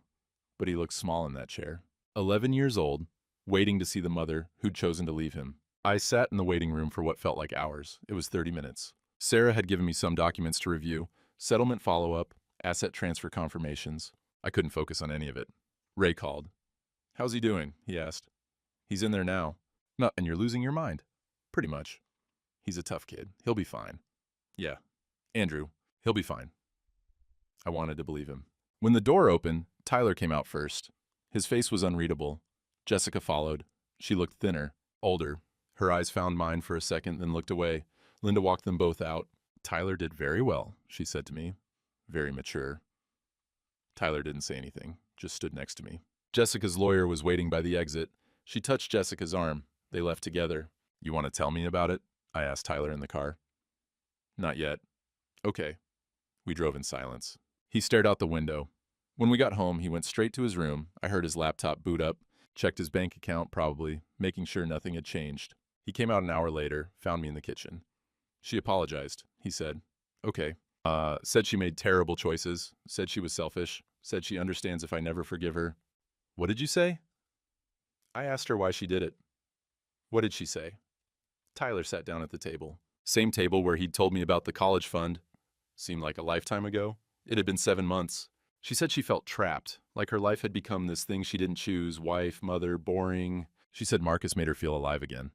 But he looks small in that chair. 11 years old, waiting to see the mother who'd chosen to leave him. I sat in the waiting room for what felt like hours. It was 30 minutes. Sarah had given me some documents to review, settlement follow-up, asset transfer confirmations. I couldn't focus on any of it. Ray called. How's he doing? He asked. He's in there now. No, and you're losing your mind. Pretty much. He's a tough kid. He'll be fine. Yeah. Andrew, he'll be fine. I wanted to believe him. When the door opened, Tyler came out first. His face was unreadable. Jessica followed. She looked thinner, older. Her eyes found mine for a second, then looked away. Linda walked them both out. Tyler did very well, she said to me. Very mature. Tyler didn't say anything, just stood next to me. Jessica's lawyer was waiting by the exit. She touched Jessica's arm. They left together. You want to tell me about it? I asked Tyler in the car. Not yet. Okay. We drove in silence. He stared out the window. When we got home, he went straight to his room. I heard his laptop boot up, checked his bank account probably, making sure nothing had changed. He came out an hour later, found me in the kitchen. She apologized, he said. Okay. Said she made terrible choices, said she was selfish, said she understands if I never forgive her. What did you say? I asked her why she did it. What did she say? Tyler sat down at the table. Same table where he'd told me about the college fund. Seemed like a lifetime ago. It had been 7 months. She said she felt trapped, like her life had become this thing she didn't choose, wife, mother, boring. She said Marcus made her feel alive again.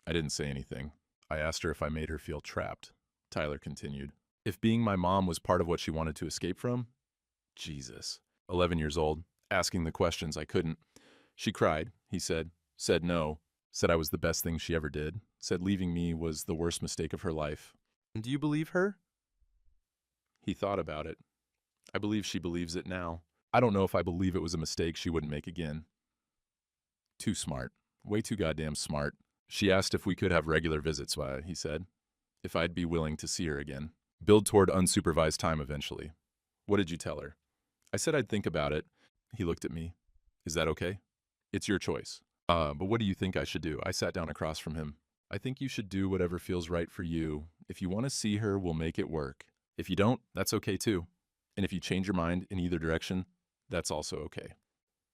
I didn't say anything. I asked her if I made her feel trapped. Tyler continued. If being my mom was part of what she wanted to escape from? Jesus. 11 years old, asking the questions I couldn't. She cried, he said no, said I was the best thing she ever did, said leaving me was the worst mistake of her life. Do you believe her? He thought about it. I believe she believes it now. I don't know if I believe it was a mistake she wouldn't make again. Too smart. Way too goddamn smart. She asked if we could have regular visits, he said. If I'd be willing to see her again. Build toward unsupervised time eventually. What did you tell her? I said I'd think about it. He looked at me. Is that okay? It's your choice. But what do you think I should do? I sat down across from him. I think you should do whatever feels right for you. If you want to see her, we'll make it work. If you don't, that's okay too. And if you change your mind in either direction, that's also okay.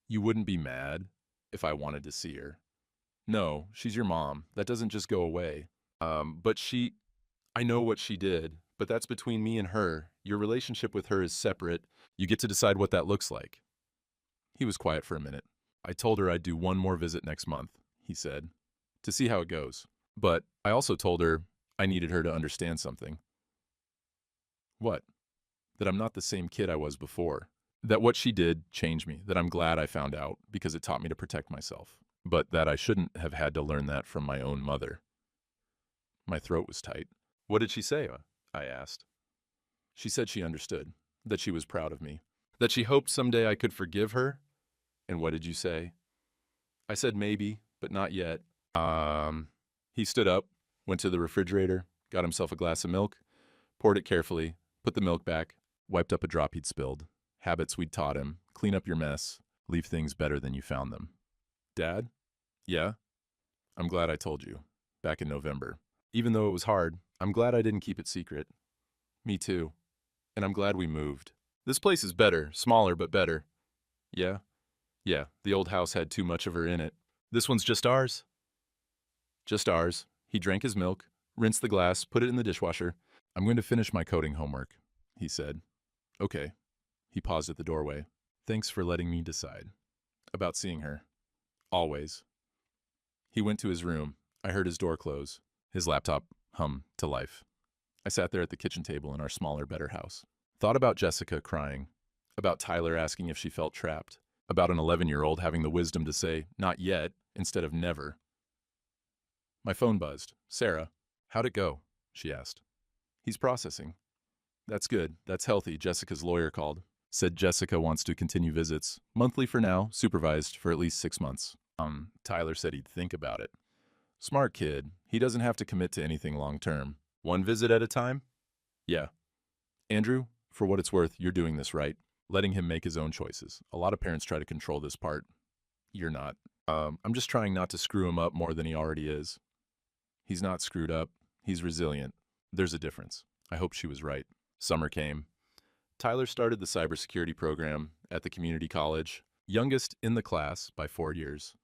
You wouldn't be mad if I wanted to see her. No, she's your mom. That doesn't just go away. But I know what she did, but that's between me and her. Your relationship with her is separate. You get to decide what that looks like. He was quiet for a minute. I told her I'd do one more visit next month, he said, to see how it goes. But I also told her I needed her to understand something. What? That I'm not the same kid I was before. That what she did changed me. That I'm glad I found out because it taught me to protect myself. But that I shouldn't have had to learn that from my own mother. My throat was tight. What did she say? I asked. She said she understood. That she was proud of me. That she hoped someday I could forgive her. And what did you say? I said maybe, but not yet. He stood up, went to the refrigerator, got himself a glass of milk, poured it carefully, put the milk back, wiped up a drop he'd spilled. Habits we'd taught him. Clean up your mess. Leave things better than you found them. Dad? Yeah? I'm glad I told you. Back in November. Even though it was hard, I'm glad I didn't keep it secret. Me too. And I'm glad we moved. This place is better. Smaller, but better. Yeah? Yeah, the old house had too much of her in it. This one's just ours. Just ours. He drank his milk, rinsed the glass, put it in the dishwasher. I'm going to finish my coding homework, he said. Okay. He paused at the doorway. Thanks for letting me decide. About seeing her. Always. He went to his room. I heard his door close. His laptop hum to life. I sat there at the kitchen table in our smaller, better house. Thought about Jessica crying. About Tyler asking if she felt trapped. About an 11-year-old having the wisdom to say, not yet, instead of never. My phone buzzed. Sarah, how'd it go? She asked. He's processing. That's good. That's healthy. Jessica's lawyer called. Said Jessica wants to continue visits. Monthly for now, supervised for at least 6 months. Tyler said he'd think about it. Smart kid. He doesn't have to commit to anything long-term. One visit at a time? Yeah. Andrew, for what it's worth, you're doing this right. Letting him make his own choices. A lot of parents try to control this part. You're not. I'm just trying not to screw him up more than he already is. He's not screwed up. He's resilient. There's a difference. I hope she was right. Summer came. Tyler started the cybersecurity program at the community college, youngest in the class by 4 years.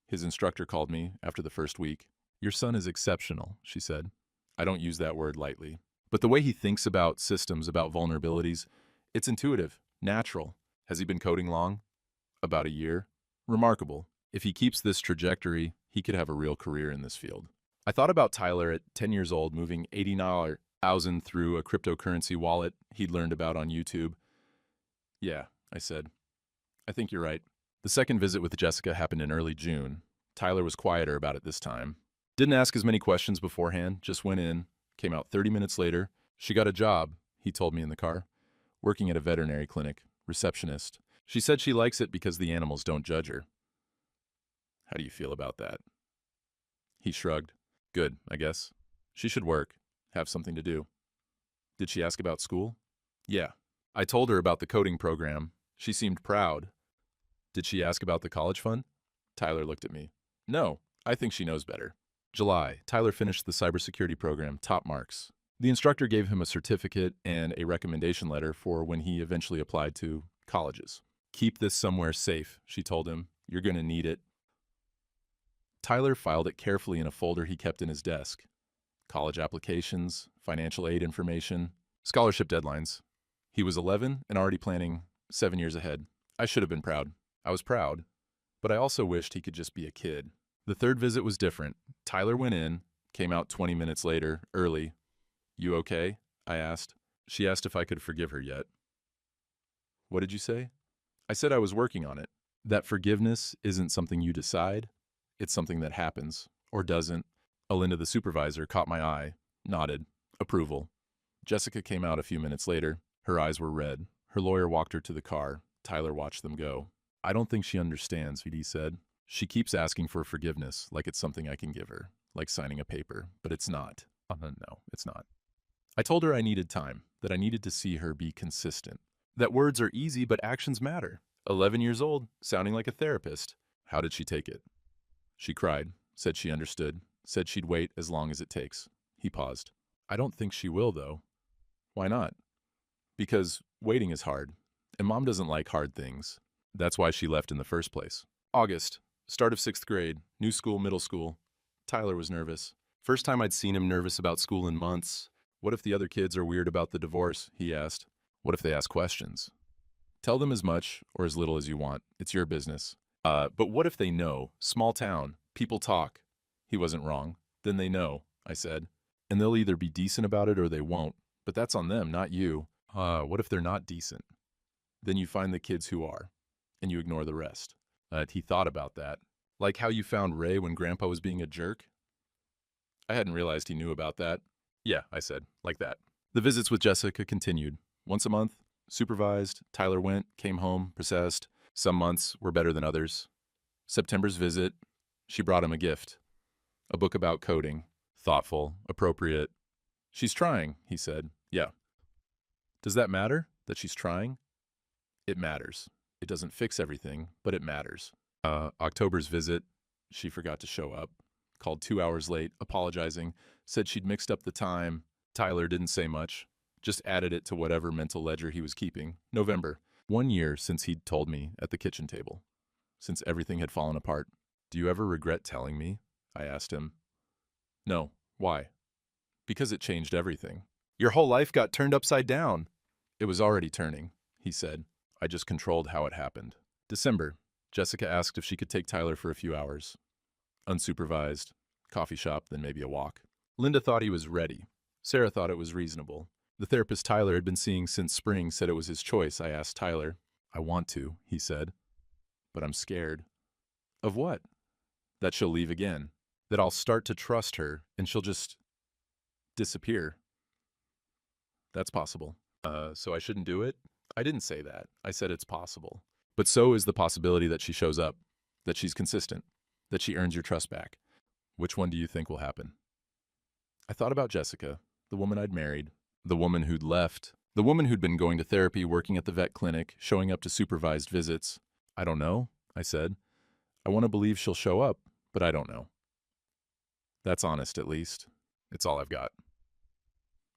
His instructor called me after the first week. Your son is exceptional, she said. I don't use that word lightly. But the way he thinks about systems, about vulnerabilities, it's intuitive, natural. Has he been coding long? About a year. Remarkable. If he keeps this trajectory, he could have a real career in this field. I thought about Tyler at 10 years old moving $80,000 through a cryptocurrency wallet he'd learned about on YouTube. Yeah, I said. I think you're right. The second visit with Jessica happened in early June. Tyler was quieter about it this time. Didn't ask as many questions beforehand, just went in, came out 30 minutes later. She got a job, he told me in the car, working at a veterinary clinic, receptionist. She said she likes it because the animals don't judge her. How do you feel about that? He shrugged. Good, I guess. She should work, have something to do. Did she ask about school? Yeah. I told her about the coding program. She seemed proud. Did she ask about the college fund? Tyler looked at me. No, I think she knows better. July, Tyler finished the cybersecurity program, top marks. The instructor gave him a certificate and a recommendation letter for when he eventually applied to colleges. Keep this somewhere safe, she told him. You're going to need it. Tyler filed it carefully in a folder he kept in his desk. College applications, financial aid information, scholarship deadlines. He was 11 and already planning 7 years ahead. I should have been proud. I was proud, but I also wished he could just be a kid. The third visit was different. Tyler went in, came out 20 minutes later, early. You okay? I asked. She asked if I could forgive her yet. What did you say? I said I was working on it. That forgiveness isn't something you decide. It's something that happens, or doesn't. Alinda, the supervisor, caught my eye, nodded. Approval. Jessica came out a few minutes later. Her eyes were red. Her lawyer walked her to the car. Tyler watched them go. I don't think she understands, VD said. She keeps asking for forgiveness, like it's something I can give her, like signing a paper, but it's not. No, it's not. I told her I needed time, that I needed to see her be consistent, that words are easy, but actions matter. 11 years old, sounding like a therapist. How did she take it? She cried, said she understood, said she'd wait as long as it takes. He paused. I don't think she will, though. Why not? Because waiting is hard, and Mom doesn't like hard things. That's why she left in the first place. August, start of 6th grade, new school, middle school. Tyler was nervous. First time I'd seen him nervous about school in months. What if the other kids are weird about the divorce, he asked. What if they ask questions? Tell them as much or as little as you want. It's your business. But what if they know? Small town. People talk. He wasn't wrong. Then they know, I said. And they'll either be decent about it or they won't. But that's on them, not you. What if they're not decent? Then you find the kids who are, and you ignore the rest. He thought about that. Like how you found Ray when Grandpa was being a jerk? I hadn't realized he knew about that. Yeah, I said, like that. The visits with Jessica continued. Once a month, supervised. Tyler went, came home, processed. Some months were better than others. September's visit, she brought him a gift. A book about coding. Thoughtful, appropriate. She's trying, he said. Yeah. Does that matter, that she's trying? It matters. It doesn't fix everything, but it matters. October's visit, she forgot to show up. Called 2 hours late, apologizing. Said she'd mixed up the time. Tyler didn't say much. Just added it to whatever mental ledger he was keeping. November. 1 year since he'd told me at the kitchen table. Since everything had fallen apart. Do you ever regret telling me? I asked him. No. Why? Because it changed everything. Your whole life got turned upside down. It was already turning, he said. I just controlled how it happened. December. Jessica asked if she could take Tyler for a few hours. Unsupervised. Coffee shop, then maybe a walk. Linda thought he was ready. Sarah thought it was reasonable. The therapist Tyler had been seeing since spring said it was his choice. I asked Tyler. I want to, he said. But I'm scared. Of what? That she'll leave again. That I'll start to trust her and she'll just disappear. That's possible. So I shouldn't do it? I didn't say that. I said it's possible. But so is the possibility that she shows up, that she's consistent, that she earns your trust back. Which one do you think will happen? I thought about Jessica, the woman I'd married, the woman who'd left, the woman who'd been going to therapy, working at the vet clinic, showing up to supervised visits. I don't know, I said. I want to believe she'll show up, but I don't know. That's honest, at least. It's all I've got.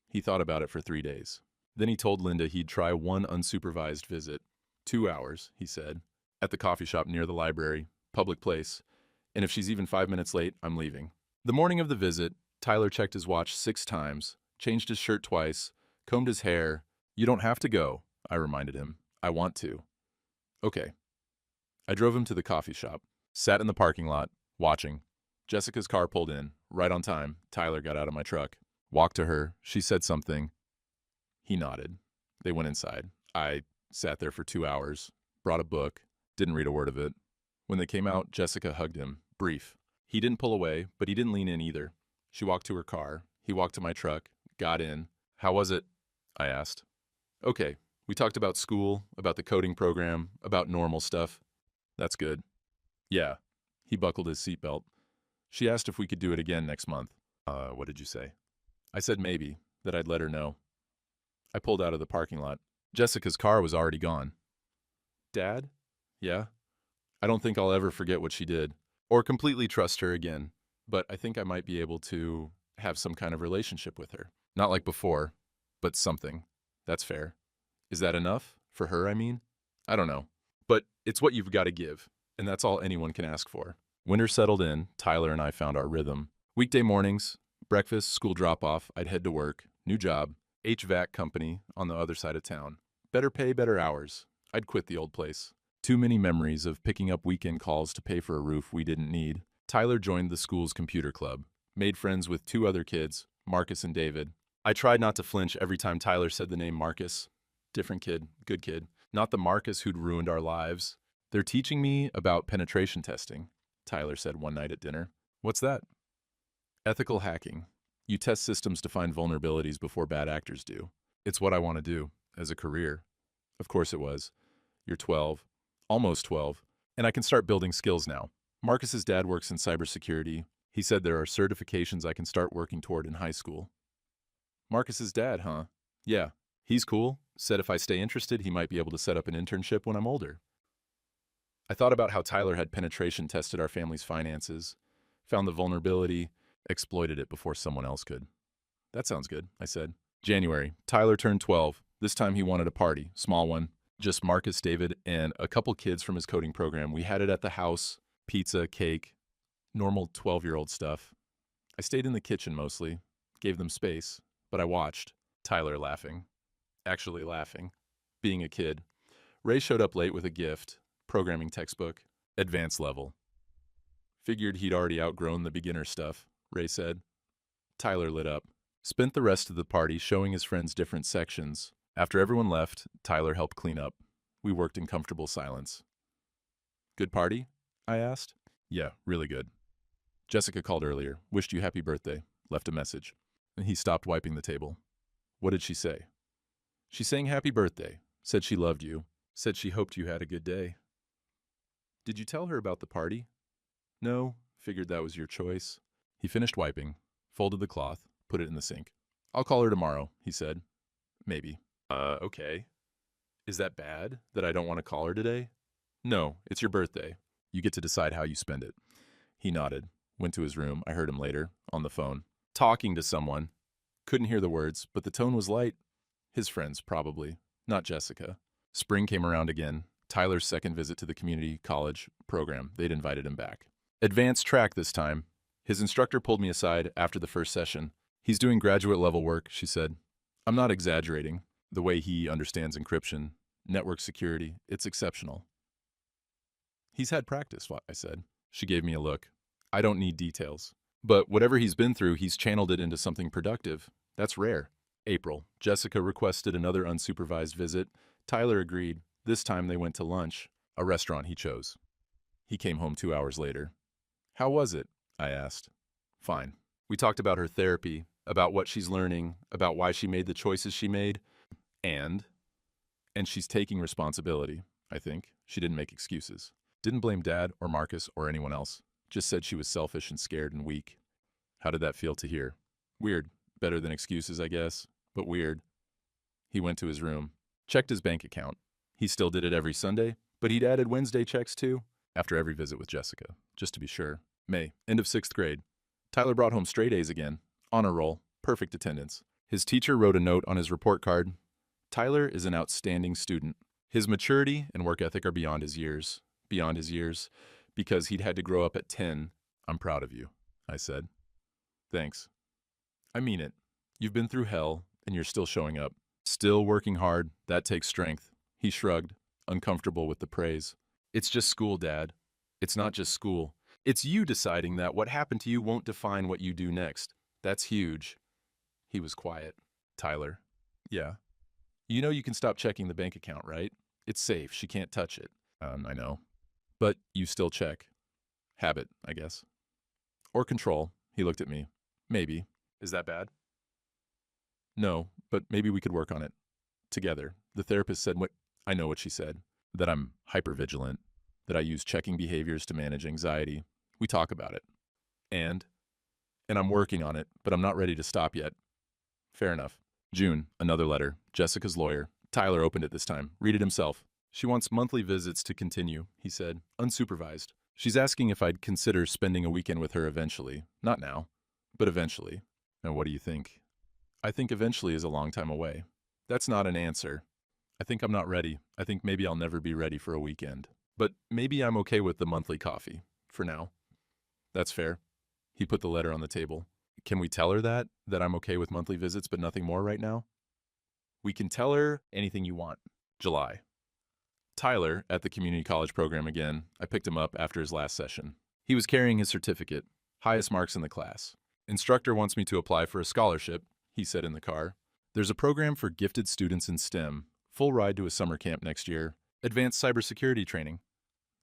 He thought about it for 3 days. Then he told Linda he'd try one unsupervised visit. 2 hours, he said, at the coffee shop near the library, public place, and if she's even 5 minutes late, I'm leaving. The morning of the visit, Tyler checked his watch 6 times, changed his shirt twice, combed his hair. You don't have to go, I reminded him. I want to. Okay. I drove him to the coffee shop, sat in the parking lot, watching. Jessica's car pulled in. Right on time, Tyler got out of my truck. Walked to her. She said something. He nodded. They went inside. I sat there for 2 hours, brought a book, didn't read a word of it. When they came out, Jessica hugged him. Brief. He didn't pull away, but he didn't lean in either. She walked to her car. He walked to my truck, got in. How was it? I asked. Okay. We talked about school, about the coding program, about normal stuff. That's good. Yeah. He buckled his seatbelt. She asked if we could do it again next month. What did you say? I said maybe, that I'd let her know. I pulled out of the parking lot. Jessica's car was already gone. Dad? Yeah? I don't think I'll ever forget what she did, or completely trust her again, but I think I might be able to have some kind of relationship with her. Not like before, but something. That's fair. Is that enough? For her, I mean? I don't know. But it's what you've got to give, and that's all anyone can ask for. Winter settled in, Tyler and I found our rhythm. Weekday mornings, breakfast, school drop-off, I'd head to work, new job, HVAC company on the other side of town. Better pay, better hours. I'd quit the old place. Too many memories of picking up weekend calls to pay for a roof we didn't need. Tyler joined the school's computer club, made friends with 2 other kids, Marcus and David. I tried not to flinch every time Tyler said the name Marcus. Different kid, good kid. Not the Marcus who'd ruined our lives. They're teaching me about penetration testing, Tyler said one night at dinner. What's that? Ethical hacking. You test systems to find vulnerabilities before bad actors do. It's what I want to do, as a career. Of course it was. You're 12, almost 12, and I can start building skills now. Marcus's dad works in cybersecurity. He said there are certifications I can start working toward in high school. Marcus's dad, huh? Yeah, he's cool. Said if I stay interested, he might be able to set up an internship when I'm older. I thought about how Tyler had penetration tested our family's finances, found the vulnerability, exploited it before someone else could. That sounds good, I said. January, Tyler turned 12. This time he wanted a party, small one. Just Marcus, David, and a couple kids from his coding program. We had it at the house, pizza, cake, normal 12-year-old stuff. I stayed in the kitchen mostly, gave them space, but I watched. Tyler laughing. Actually laughing. Being a kid. Ray showed up late with a gift, programming textbook, advanced level. Figured he'd already outgrown the beginner stuff, Ray said. Tyler lit up. Spent the rest of the party showing his friends different sections. After everyone left, Tyler helped clean up. We worked in comfortable silence. Good party? I asked. Yeah, really good. Jessica called earlier, wished you happy birthday, left a message. He stopped wiping the table. What did she say? She sang happy birthday, said she loved you, said she hoped you had a good day. Did you tell her about the party? No, figured that was your choice. He finished wiping, folded the cloth, put it in the sink. I'll call her tomorrow, he said. Maybe. Okay. Is that bad, that I don't want to call her today? No, it's your birthday. You get to decide how you spend it. He nodded, went to his room. I heard him later, on the phone, talking to someone. Couldn't hear the words, but the tone was light. His friends, probably, not Jessica. Spring came around again. Tyler's second visit to the community college program. They'd invited him back. Advanced track this time. His instructor pulled me aside after the first session. He's doing graduate level work, she said. I'm not exaggerating. The way he understands encryption, network security, it's exceptional. He's had practice, I said. She gave me a look. I don't need details. But whatever he's been through, he's channeled it into something productive. That's rare. April. Jessica requested another unsupervised visit. Tyler agreed. This time they went to lunch, a restaurant he chose. He came home 2 hours later. How was it? I asked. Fine. We talked about her therapy, about what she's learning, about why she made the choices she made, and she's taking responsibility, I think. She didn't make excuses. Didn't blame Dad or Marcus or anyone else. Just said she was selfish and scared and weak. How did that feel to hear? Weird. Better than excuses, I guess, but weird. He went to his room, checked his bank account. He still did it every Sunday, but he'd added Wednesday checks too. After every visit with Jessica, just to be sure. May, end of 6th grade. Tyler brought home straight A's again. Honor roll, perfect attendance. His teacher wrote a note on his report card. Tyler is an outstanding student. His maturity and work ethic are beyond his years. Beyond his years, because he'd had to grow up at 10. I'm proud of you, I said. Thanks. I mean it. You've been through hell, and you're still showing up. Still working hard, that takes strength. He shrugged, uncomfortable with the praise. It's just school, Dad. It's not just school. It's you deciding that what happened to you won't define what you do next. That's huge. He was quiet. Tyler. Yeah. You know you can stop checking the bank account, right? It's safe. She can't touch it. I know. But you still check. Habit, I guess. Or control. He looked at me. Maybe. Is that bad? No, but maybe we could work on it. Together. The therapist said what I know what she said. That I'm hypervigilant. That I use checking behaviors to manage anxiety. We talk about it. And I'm working on it, but I'm not ready to stop yet. Fair enough. June, another letter. Jessica's lawyer. Tyler opened it this time. Read it himself. She wants monthly visits to continue, he said, unsupervised. She's asking if I'd consider spending a weekend with her eventually. Not now, but eventually. Now, what do you think? I think eventually is a long time away. That's not an answer. I think I'm not ready. I think maybe I'll never be ready for a weekend. But maybe I'm okay with the monthly coffee, for now. That's fair. He put the letter on the table. Can we tell her that I'm okay with monthly visits but nothing more right now? We can tell her anything you want. July. Tyler, at the community college program again, I picked him up after his last session. He was carrying his certificate, highest marks in the class. Instructor wants me to apply for a scholarship, he said in the car. There's a program for gifted students in STEM, full ride to a summer camp next year, advanced cybersecurity training.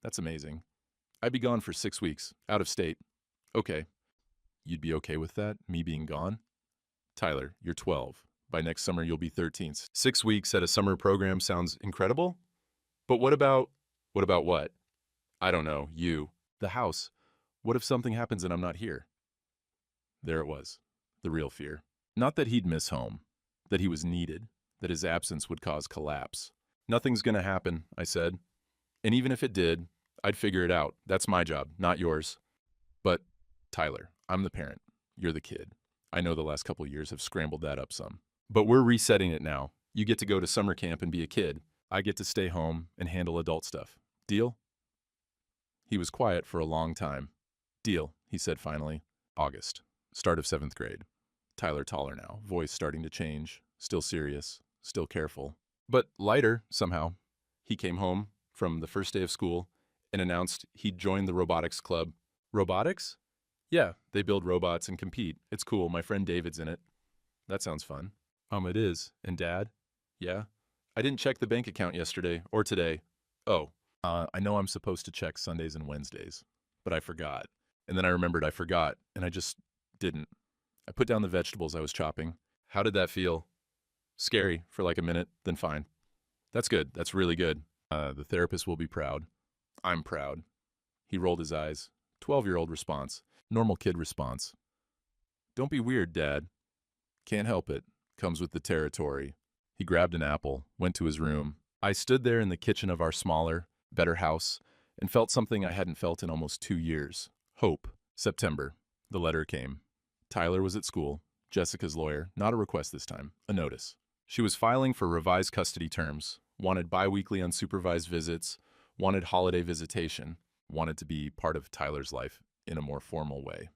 That's amazing. I'd be gone for 6 weeks, out of state. Okay. You'd be okay with that, me being gone? Tyler, you're 12. By next summer, you'll be 13. 6 weeks at a summer program sounds incredible? But what about what? I don't know, you. The house. What if something happens and I'm not here? There it was, the real fear. Not that he'd miss home, that he was needed, that his absence would cause collapse. Nothing's gonna happen, I said. And even if it did, I'd figure it out. That's my job, not yours. But, Tyler, I'm the parent. You're the kid. I know the last couple years have scrambled that up some. But we're resetting it now. You get to go to summer camp and be a kid. I get to stay home and handle adult stuff. Deal? He was quiet for a long time. Deal, he said finally. August. Start of 7th grade. Tyler taller now, voice starting to change. Still serious, still careful. But lighter, somehow. He came home from the first day of school and announced he'd joined the robotics club. Robotics? Yeah, they build robots and compete. It's cool. My friend David's in it. That sounds fun. It is. And Dad? Yeah? I didn't check the bank account yesterday or today. Oh, I know I'm supposed to check Sundays and Wednesdays, but I forgot. And then I remembered I forgot, and I just didn't. I put down the vegetables I was chopping. How did that feel? Scary for like a minute, then fine. That's good. That's really good. The therapist will be proud. I'm proud. He rolled his eyes. 12-year-old response. Normal kid response. Don't be weird, Dad. Can't help it. Comes with the territory. He grabbed an apple, went to his room. I stood there in the kitchen of our smaller, better house and felt something I hadn't felt in almost 2 years. Hope. September. The letter came. Tyler was at school. Jessica's lawyer. Not a request this time. A notice. She was filing for revised custody terms. Wanted bi-weekly unsupervised visits. Wanted holiday visitation. Wanted to be part of Tyler's life in a more formal way.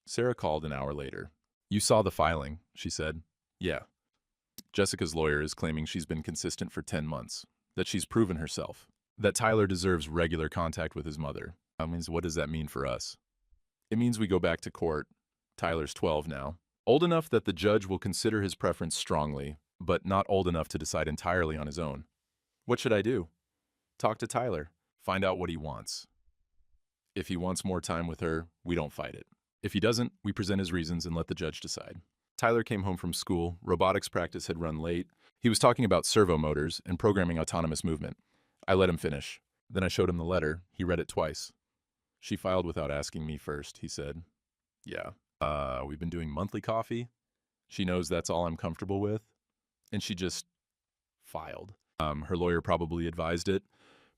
Sarah called an hour later. You saw the filing, she said. Yeah. Jessica's lawyer is claiming she's been consistent for 10 months, that she's proven herself, that Tyler deserves regular contact with his mother. What does that mean for us? It means we go back to court. Tyler's 12 now. Old enough that the judge will consider his preference strongly, but not old enough to decide entirely on his own. What should I do? Talk to Tyler. Find out what he wants. If he wants more time with her, we don't fight it. If he doesn't, we present his reasons and let the judge decide. Tyler came home from school. Robotics practice had run late. He was talking about servo motors and programming autonomous movement. I let him finish. Then I showed him the letter. He read it twice. She filed without asking me first, he said. Yeah. We've been doing monthly coffee. She knows that's all I'm comfortable with. And she just filed. Her lawyer probably advised it,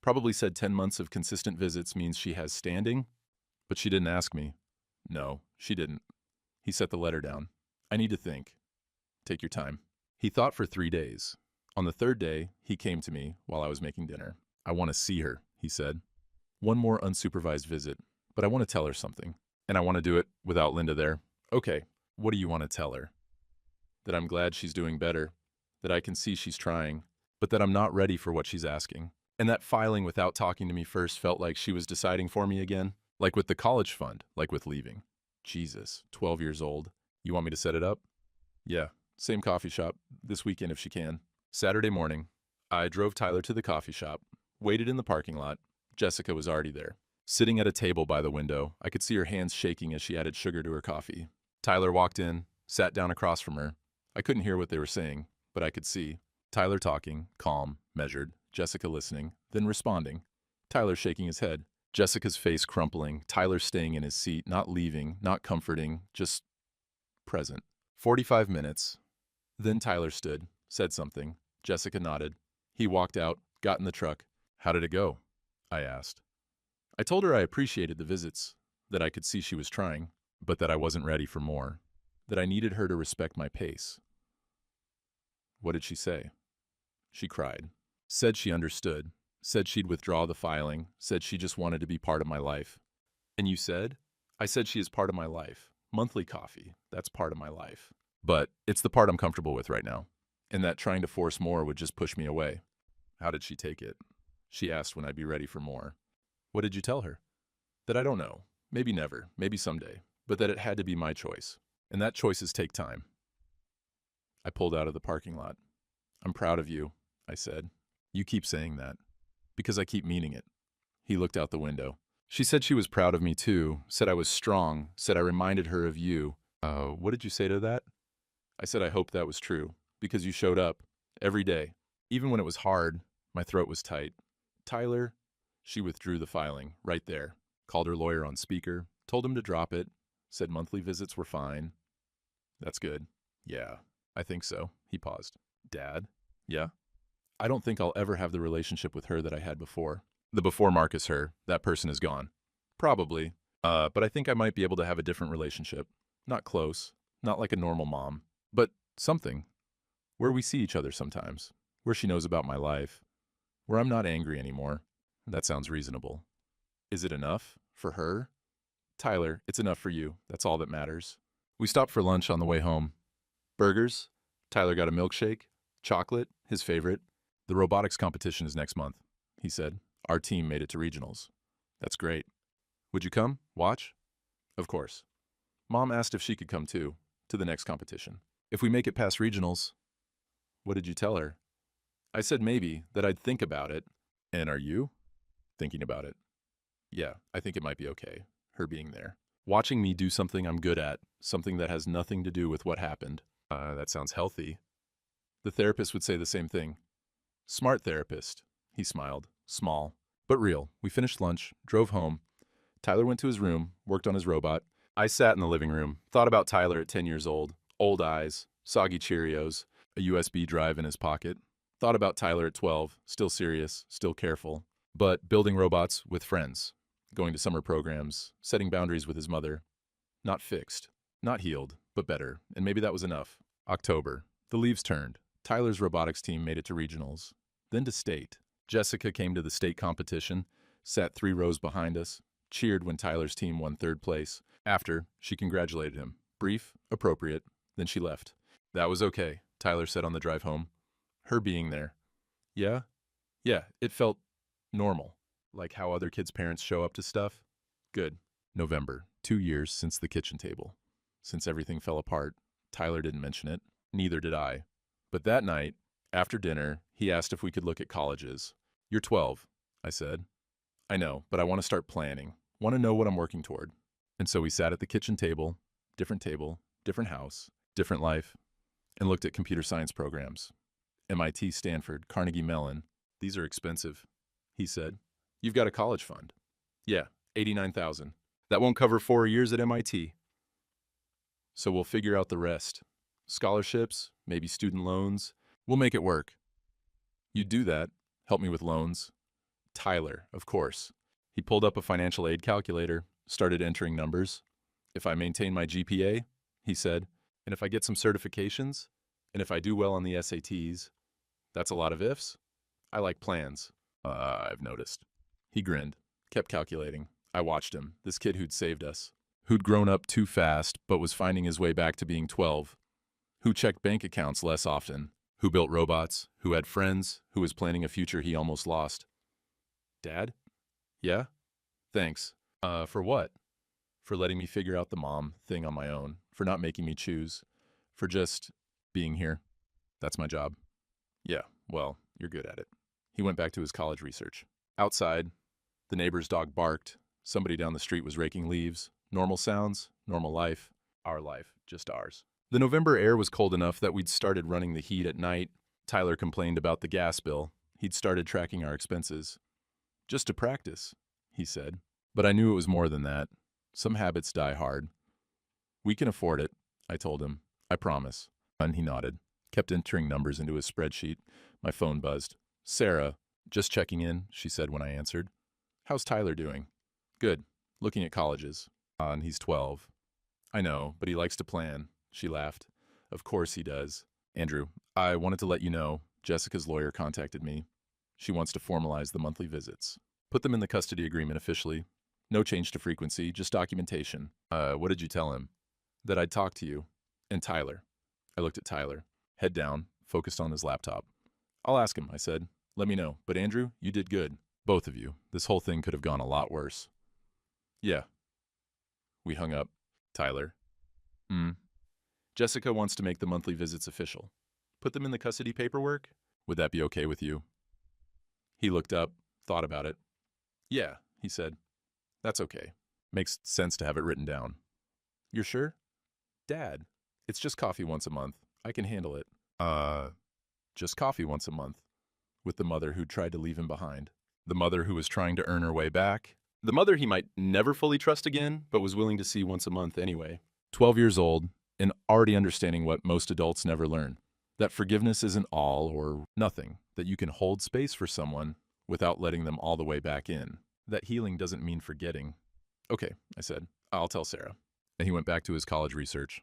Probably said 10 months of consistent visits means she has standing, but she didn't ask me. No, she didn't. He set the letter down. I need to think. Take your time. He thought for 3 days. On the third day, he came to me while I was making dinner. I want to see her, he said. One more unsupervised visit, but I want to tell her something. And I want to do it without Linda there. Okay, what do you want to tell her? That I'm glad she's doing better, that I can see she's trying, but that I'm not ready for what she's asking. And that filing without talking to me first felt like she was deciding for me again, like with the college fund, like with leaving. Jesus, 12 years old. You want me to set it up? Yeah, same coffee shop, this weekend if she can. Saturday morning, I drove Tyler to the coffee shop, waited in the parking lot. Jessica was already there. Sitting at a table by the window, I could see her hands shaking as she added sugar to her coffee. Tyler walked in, sat down across from her. I couldn't hear what they were saying, but I could see. Tyler talking, calm, measured, Jessica listening, then responding. Tyler shaking his head, Jessica's face crumpling, Tyler staying in his seat, not leaving, not comforting, just present. 45 minutes. Then Tyler stood, said something. Jessica nodded. He walked out, got in the truck. How did it go? I asked. I told her I appreciated the visits, that I could see she was trying, but that I wasn't ready for more, that I needed her to respect my pace. What did she say? She cried. Said she understood. Said she'd withdraw the filing. Said she just wanted to be part of my life. And you said? I said she is part of my life. Monthly coffee, that's part of my life. But it's the part I'm comfortable with right now. And that trying to force more would just push me away. How did she take it? She asked when I'd be ready for more. What did you tell her? That I don't know. Maybe never. Maybe someday. But that it had to be my choice. And that choices take time. I pulled out of the parking lot. I'm proud of you, I said. You keep saying that. Because I keep meaning it. He looked out the window. She said she was proud of me too, said I was strong, said I reminded her of you. What did you say to that? I said I hoped that was true, because you showed up, every day. Even when it was hard, my throat was tight. Tyler, she withdrew the filing, right there. Called her lawyer on speaker, told him to drop it, said monthly visits were fine. That's good. Yeah, I think so. He paused. Dad? Yeah? I don't think I'll ever have the relationship with her that I had before. The before Marcus her, that person is gone. Probably. But I think I might be able to have a different relationship. Not close, not like a normal mom, but something. Where we see each other sometimes. Where she knows about my life. Where I'm not angry anymore. That sounds reasonable. Is it enough? For her? Tyler, it's enough for you. That's all that matters. We stopped for lunch on the way home. Burgers. Tyler got a milkshake. Chocolate, his favorite. The robotics competition is next month, he said. Our team made it to regionals. That's great. Would you come? Watch? Of course. Mom asked if she could come too, to the next competition. If we make it past regionals. What did you tell her? I said maybe, that I'd think about it. And are you? Thinking about it. Yeah, I think it might be okay, her being there. Watching me do something I'm good at, something that has nothing to do with what happened. That sounds healthy. The therapist would say the same thing. Smart therapist. He smiled. Small, but real. We finished lunch, drove home. Tyler went to his room, worked on his robot. I sat in the living room, thought about Tyler at 10 years old eyes, soggy Cheerios, a USB drive in his pocket. Thought about Tyler at 12, still serious, still careful, but building robots with friends, going to summer programs, setting boundaries with his mother. Not fixed, not healed, but better, and maybe that was enough. October. The leaves turned. Tyler's robotics team made it to regionals, then to state. Jessica came to the state competition, sat 3 rows behind us, cheered when Tyler's team won 3rd place. After, she congratulated him. Brief, appropriate, then she left. That was okay, Tyler said on the drive home. Her being there. Yeah? Yeah, it felt normal, like how other kids' parents show up to stuff. Good. November, 2 years since the kitchen table. Since everything fell apart, Tyler didn't mention it. Neither did I. But that night, after dinner, he asked if we could look at colleges. You're 12, I said. I know, but I want to start planning. Want to know what I'm working toward. And so we sat at the kitchen table, different house, different life, and looked at computer science programs. MIT, Stanford, Carnegie Mellon. These are expensive, he said. You've got a college fund. Yeah, $89,000. That won't cover 4 years at MIT. So we'll figure out the rest. Scholarships, maybe student loans. We'll make it work. You do that, help me with loans. Tyler, of course. He pulled up a financial aid calculator, started entering numbers. If I maintain my GPA, he said, and if I get some certifications, and if I do well on the SATs, that's a lot of ifs. I like plans. I've noticed. He grinned, kept calculating. I watched him, this kid who'd saved us, who'd grown up too fast but was finding his way back to being 12, who checked bank accounts less often, who built robots, who had friends, who was planning a future he almost lost. Dad? Yeah? Thanks. For what? For letting me figure out the mom thing on my own, for not making me choose, for just being here. That's my job. Yeah, well, you're good at it. He went back to his college research. Outside, the neighbor's dog barked. Somebody down the street was raking leaves. Normal sounds, normal life. Our life, just ours. The November air was cold enough that we'd started running the heat at night. Tyler complained about the gas bill. He'd started tracking our expenses. Just to practice, he said. But I knew it was more than that. Some habits die hard. We can afford it, I told him. I promise. And he nodded, kept entering numbers into his spreadsheet. My phone buzzed. Sarah, just checking in, she said when I answered. How's Tyler doing? Good. Looking at colleges. And he's 12. I know, but he likes to plan. She laughed. Of course he does. Andrew, I wanted to let you know, Jessica's lawyer contacted me. She wants to formalize the monthly visits. Put them in the custody agreement officially. No change to frequency, just documentation. What did you tell him? That I'd talk to you. And Tyler. I looked at Tyler, head down, focused on his laptop. I'll ask him, I said. Let me know. But Andrew, you did good. Both of you. This whole thing could have gone a lot worse. Yeah. We hung up. Tyler. Jessica wants to make the monthly visits official. Put them in the custody paperwork? Would that be okay with you? He looked up, thought about it. Yeah, he said. That's okay. Makes sense to have it written down. You're sure? Dad, it's just coffee once a month. I can handle it. Just coffee once a month. With the mother who'd tried to leave him behind. The mother who was trying to earn her way back. The mother he might never fully trust again, but was willing to see once a month anyway. 12 years old, and already understanding what most adults never learn. That forgiveness isn't all or nothing. That you can hold space for someone without letting them all the way back in. That healing doesn't mean forgetting. Okay, I said. I'll tell Sarah. And he went back to his college research.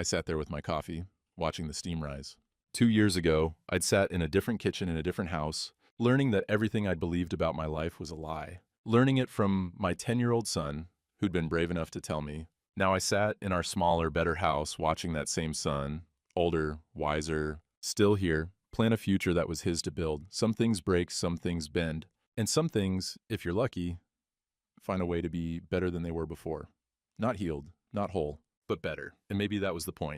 I sat there with my coffee, watching the steam rise. 2 years ago, I'd sat in a different kitchen in a different house, learning that everything I'd believed about my life was a lie. Learning it from my 10-year-old son, who'd been brave enough to tell me. Now I sat in our smaller, better house watching that same son, older, wiser, still here, plan a future that was his to build. Some things break, some things bend. And some things, if you're lucky, find a way to be better than they were before. Not healed, not whole, but better. And maybe that was the point.